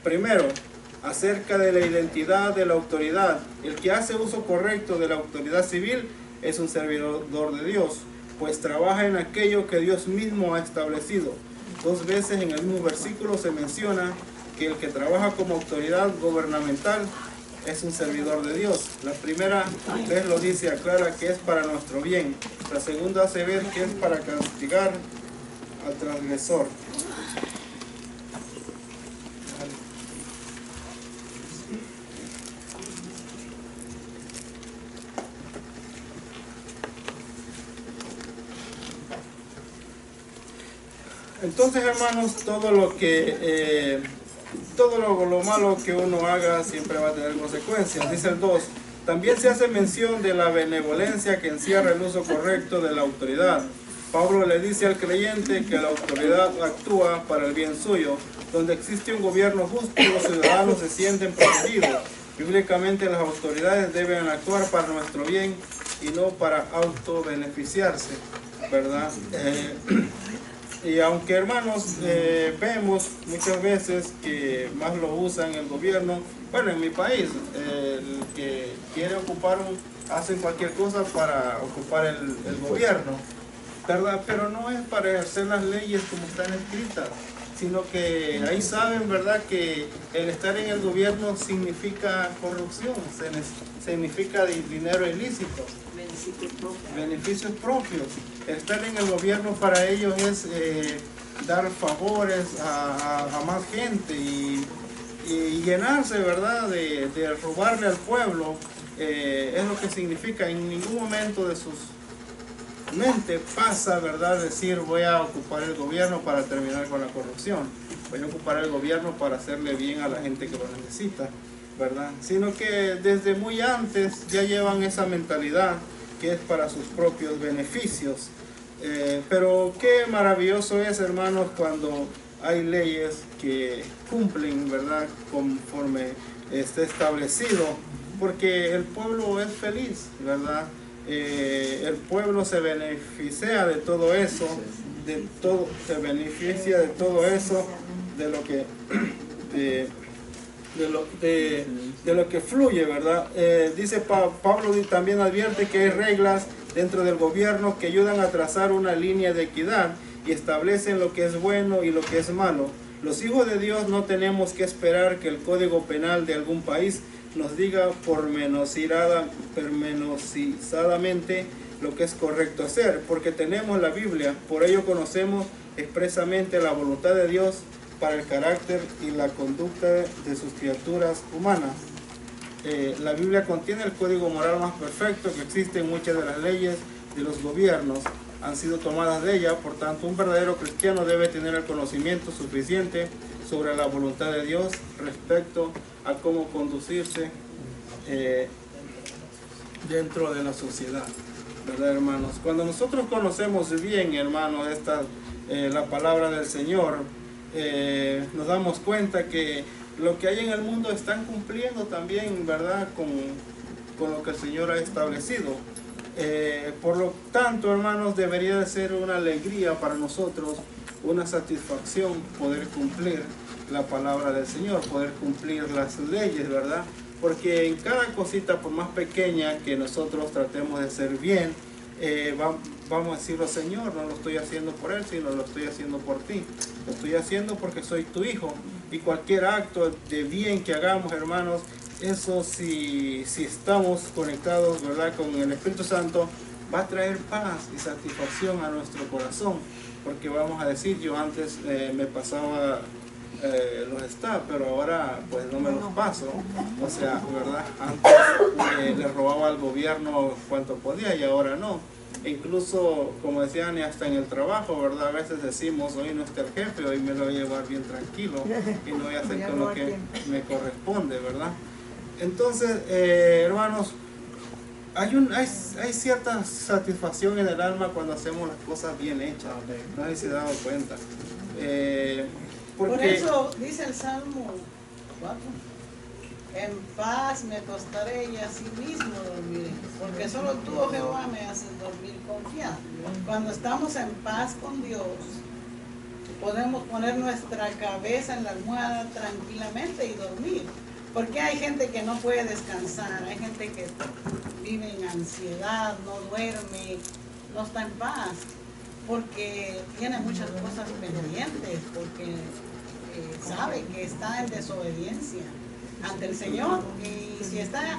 Primero, acerca de la identidad de la autoridad. El que hace uso correcto de la autoridad civil es un servidor de Dios, pues trabaja en aquello que Dios mismo ha establecido. 2 veces en el mismo versículo se menciona que el que trabaja como autoridad gubernamental es un servidor de Dios. La primera vez lo dice, aclara que es para nuestro bien. La segunda hace ver que es para castigar al transgresor. Entonces, hermanos, todo lo malo que uno haga siempre va a tener consecuencias. Dice el 2, también se hace mención de la benevolencia que encierra el uso correcto de la autoridad. Pablo le dice al creyente que la autoridad actúa para el bien suyo. Donde existe un gobierno justo, los ciudadanos se sienten protegidos. Bíblicamente las autoridades deben actuar para nuestro bien y no para autobeneficiarse, ¿verdad? Y aunque, hermanos, vemos muchas veces que más lo usan el gobierno, bueno, en mi país, el que quiere ocupar, hacen cualquier cosa para ocupar el gobierno, ¿verdad? Pero no es para ejercer las leyes como están escritas, sino que ahí saben, ¿verdad?, que el estar en el gobierno significa corrupción, significa dinero ilícito, beneficios propios. Estar en el gobierno para ellos es dar favores a más gente y llenarse, ¿verdad?, de robarle al pueblo. Es lo que significa. En ningún momento de sus mente pasa, ¿verdad?, decir voy a ocupar el gobierno para terminar con la corrupción, voy a ocupar el gobierno para hacerle bien a la gente que lo necesita, ¿verdad? Sino que desde muy antes ya llevan esa mentalidad que es para sus propios beneficios. Pero qué maravilloso es, hermanos, cuando hay leyes que cumplen, ¿verdad?, conforme esté establecido, porque el pueblo es feliz, ¿verdad? El pueblo se beneficia de todo eso, se beneficia de todo eso, de lo que fluye, ¿verdad? Dice Pablo también advierte que hay reglas dentro del gobierno que ayudan a trazar una línea de equidad y establecen lo que es bueno y lo que es malo. Los hijos de Dios no tenemos que esperar que el código penal de algún país nos diga pormenorizadamente lo que es correcto hacer, porque tenemos la Biblia. Por ello conocemos expresamente la voluntad de Dios para el carácter y la conducta de sus criaturas humanas. La Biblia contiene el código moral más perfecto que existe. En muchas de las leyes de los gobiernos han sido tomadas de ella. Por tanto, un verdadero cristiano debe tener el conocimiento suficiente sobre la voluntad de Dios respecto a cómo conducirse dentro de la sociedad, ¿verdad, hermanos? Cuando nosotros conocemos bien, hermanos, la palabra del Señor, nos damos cuenta que lo que hay en el mundo están cumpliendo también, ¿verdad?, con lo que el Señor ha establecido. Por lo tanto, hermanos, debería de ser una alegría para nosotros, una satisfacción poder cumplir la palabra del Señor, poder cumplir las leyes, ¿verdad? Porque en cada cosita, por más pequeña que nosotros tratemos de hacer bien, vamos a decirlo, Señor, no lo estoy haciendo por Él, sino lo estoy haciendo por ti. Lo estoy haciendo porque soy tu hijo. Y cualquier acto de bien que hagamos, hermanos, eso si estamos conectados, ¿verdad?, con el Espíritu Santo, va a traer paz y satisfacción a nuestro corazón. Porque vamos a decir, yo antes me pasaba los stats, pero ahora pues no me los paso. O sea, ¿verdad? Antes le robaba al gobierno cuanto podía y ahora no. incluso, como decían, y hasta en el trabajo, ¿verdad? A veces decimos, hoy no está el jefe, hoy me lo voy a llevar bien tranquilo y no voy a hacer con lo que me corresponde, ¿verdad? Entonces, hermanos, hay cierta satisfacción en el alma cuando hacemos las cosas bien hechas. No sé si se han dado cuenta. Por eso dice el Salmo 4. En paz me acostaré y así mismo dormiré, porque solo tú, oh Jehová, me haces dormir confiado. Cuando estamos en paz con Dios, podemos poner nuestra cabeza en la almohada tranquilamente y dormir. Porque hay gente que no puede descansar, hay gente que vive en ansiedad, no duerme, no está en paz, porque tiene muchas cosas pendientes, porque sabe que está en desobediencia ante el Señor, y si está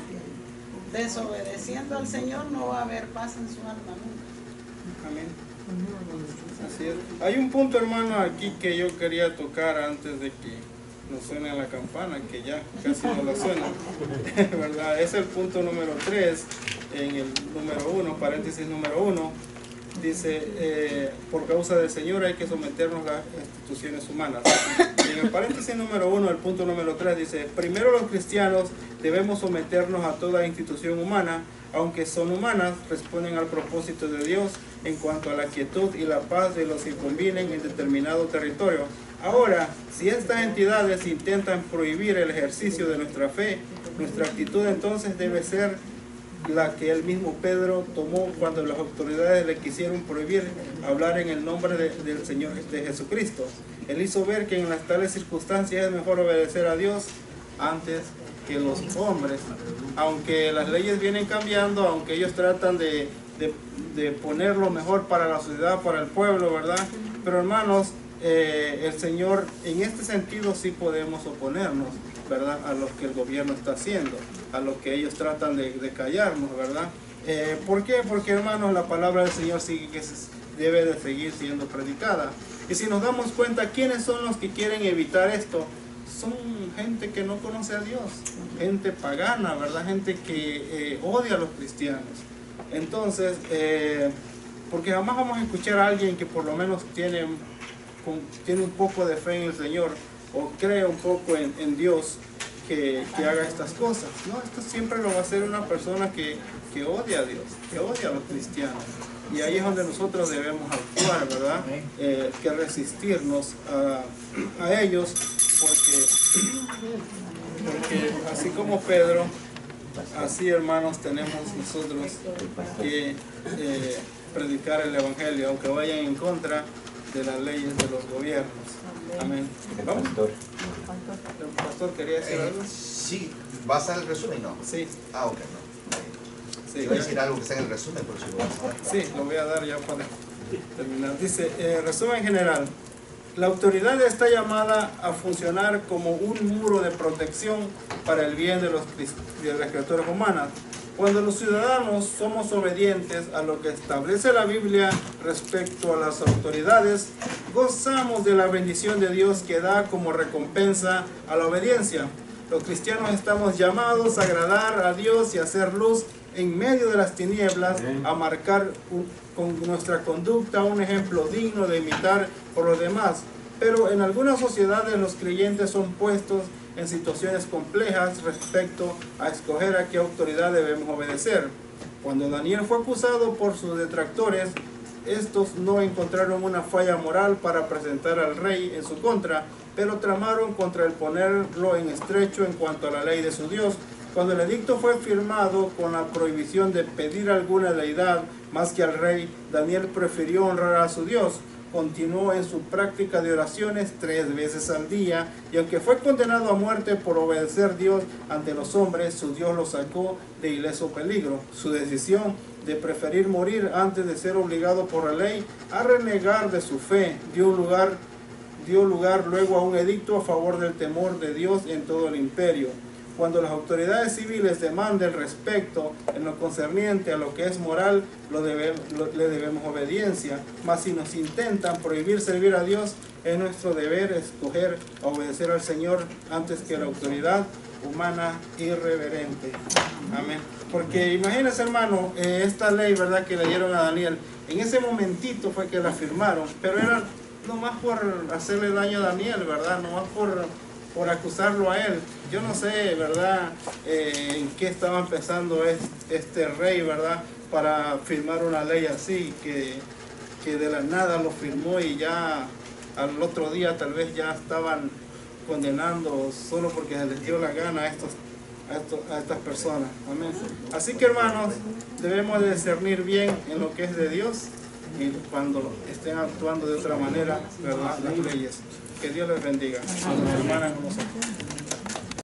desobedeciendo al Señor no va a haber paz en su alma nunca. Amén. Así es. Hay un punto, hermano, aquí que yo quería tocar antes de que nos suene la campana, que ya casi no la suena, ¿verdad? Es el punto número 3, en el número 1, paréntesis número 1, dice, por causa del Señor hay que someternos a las instituciones humanas. En el paréntesis número 1, el punto número 3 dice, primero los cristianos debemos someternos a toda institución humana, aunque son humanas, responden al propósito de Dios en cuanto a la quietud y la paz de los que conviven en determinado territorio. Ahora, si estas entidades intentan prohibir el ejercicio de nuestra fe, nuestra actitud entonces debe ser la que el mismo Pedro tomó cuando las autoridades le quisieron prohibir hablar en el nombre del Señor de Jesucristo. Él hizo ver que en las tales circunstancias es mejor obedecer a Dios antes que los hombres. Aunque las leyes vienen cambiando, aunque ellos tratan de poner lo mejor para la sociedad, para el pueblo, ¿verdad? Pero hermanos, el Señor, en este sentido sí podemos oponernos, ¿verdad? A lo que el gobierno está haciendo, a lo que ellos tratan de callarnos, ¿verdad? ¿Por qué? Porque, hermanos, la palabra del Señor sigue que debe de seguir siendo predicada. Y si nos damos cuenta, ¿quiénes son los que quieren evitar esto? Son gente que no conoce a Dios, gente pagana, ¿verdad? Gente que odia a los cristianos. Entonces, porque jamás vamos a escuchar a alguien que por lo menos tiene un poco de fe en el Señor o cree un poco en Dios que haga estas cosas, ¿no? Esto siempre lo va a hacer una persona que odia a Dios, que odia a los cristianos. Y ahí es donde nosotros debemos actuar, ¿verdad? Que resistirnos a ellos, porque así como Pedro, así, hermanos, tenemos nosotros que predicar el Evangelio, aunque vayan en contra de las leyes de los gobiernos. Amén. ¿Vamos? ¿El pastor quería decir algo? Sí, ¿vas al resumen? No. Sí. Ah, ok, no. Sí, voy a decir algo que está en el resumen, por si lo vas a ver. Sí, lo voy a dar ya para terminar. Dice, resumen general. La autoridad está llamada a funcionar como un muro de protección para el bien de las criaturas humanas. Cuando los ciudadanos somos obedientes a lo que establece la Biblia respecto a las autoridades, gozamos de la bendición de Dios que da como recompensa a la obediencia. Los cristianos estamos llamados a agradar a Dios y a hacer luz en medio de las tinieblas, a marcar con nuestra conducta un ejemplo digno de imitar por los demás. Pero en algunas sociedades los creyentes son puestos en situaciones complejas respecto a escoger a qué autoridad debemos obedecer. Cuando Daniel fue acusado por sus detractores, estos no encontraron una falla moral para presentar al rey en su contra, pero tramaron contra el ponerlo en estrecho en cuanto a la ley de su Dios. Cuando el edicto fue firmado con la prohibición de pedir alguna deidad más que al rey, Daniel prefirió honrar a su Dios. Continuó en su práctica de oraciones 3 veces al día, y aunque fue condenado a muerte por obedecer a Dios ante los hombres, su Dios lo sacó de ileso peligro. Su decisión de preferir morir antes de ser obligado por la ley a renegar de su fe dio lugar luego a un edicto a favor del temor de Dios en todo el imperio. Cuando las autoridades civiles demanden respeto en lo concerniente a lo que es moral, le debemos obediencia. Mas si nos intentan prohibir servir a Dios, es nuestro deber escoger obedecer al Señor antes que a la autoridad. humana irreverente. Amén. Porque imagínense, hermano, esta ley, ¿verdad?, que le dieron a Daniel, en ese momentito fue que la firmaron, pero era nomás por hacerle daño a Daniel, ¿verdad?, nomás por acusarlo a él. Yo no sé, ¿verdad?, en qué estaba empezando este rey, ¿verdad?, para firmar una ley así, que de la nada lo firmó y ya al otro día tal vez ya estaban condenando solo porque se les dio la gana a estas personas. Amén. Así que, hermanos, debemos de discernir bien en lo que es de Dios y cuando estén actuando de otra manera, ¿verdad?, las leyes. Que Dios les bendiga. Hermanas con nosotros.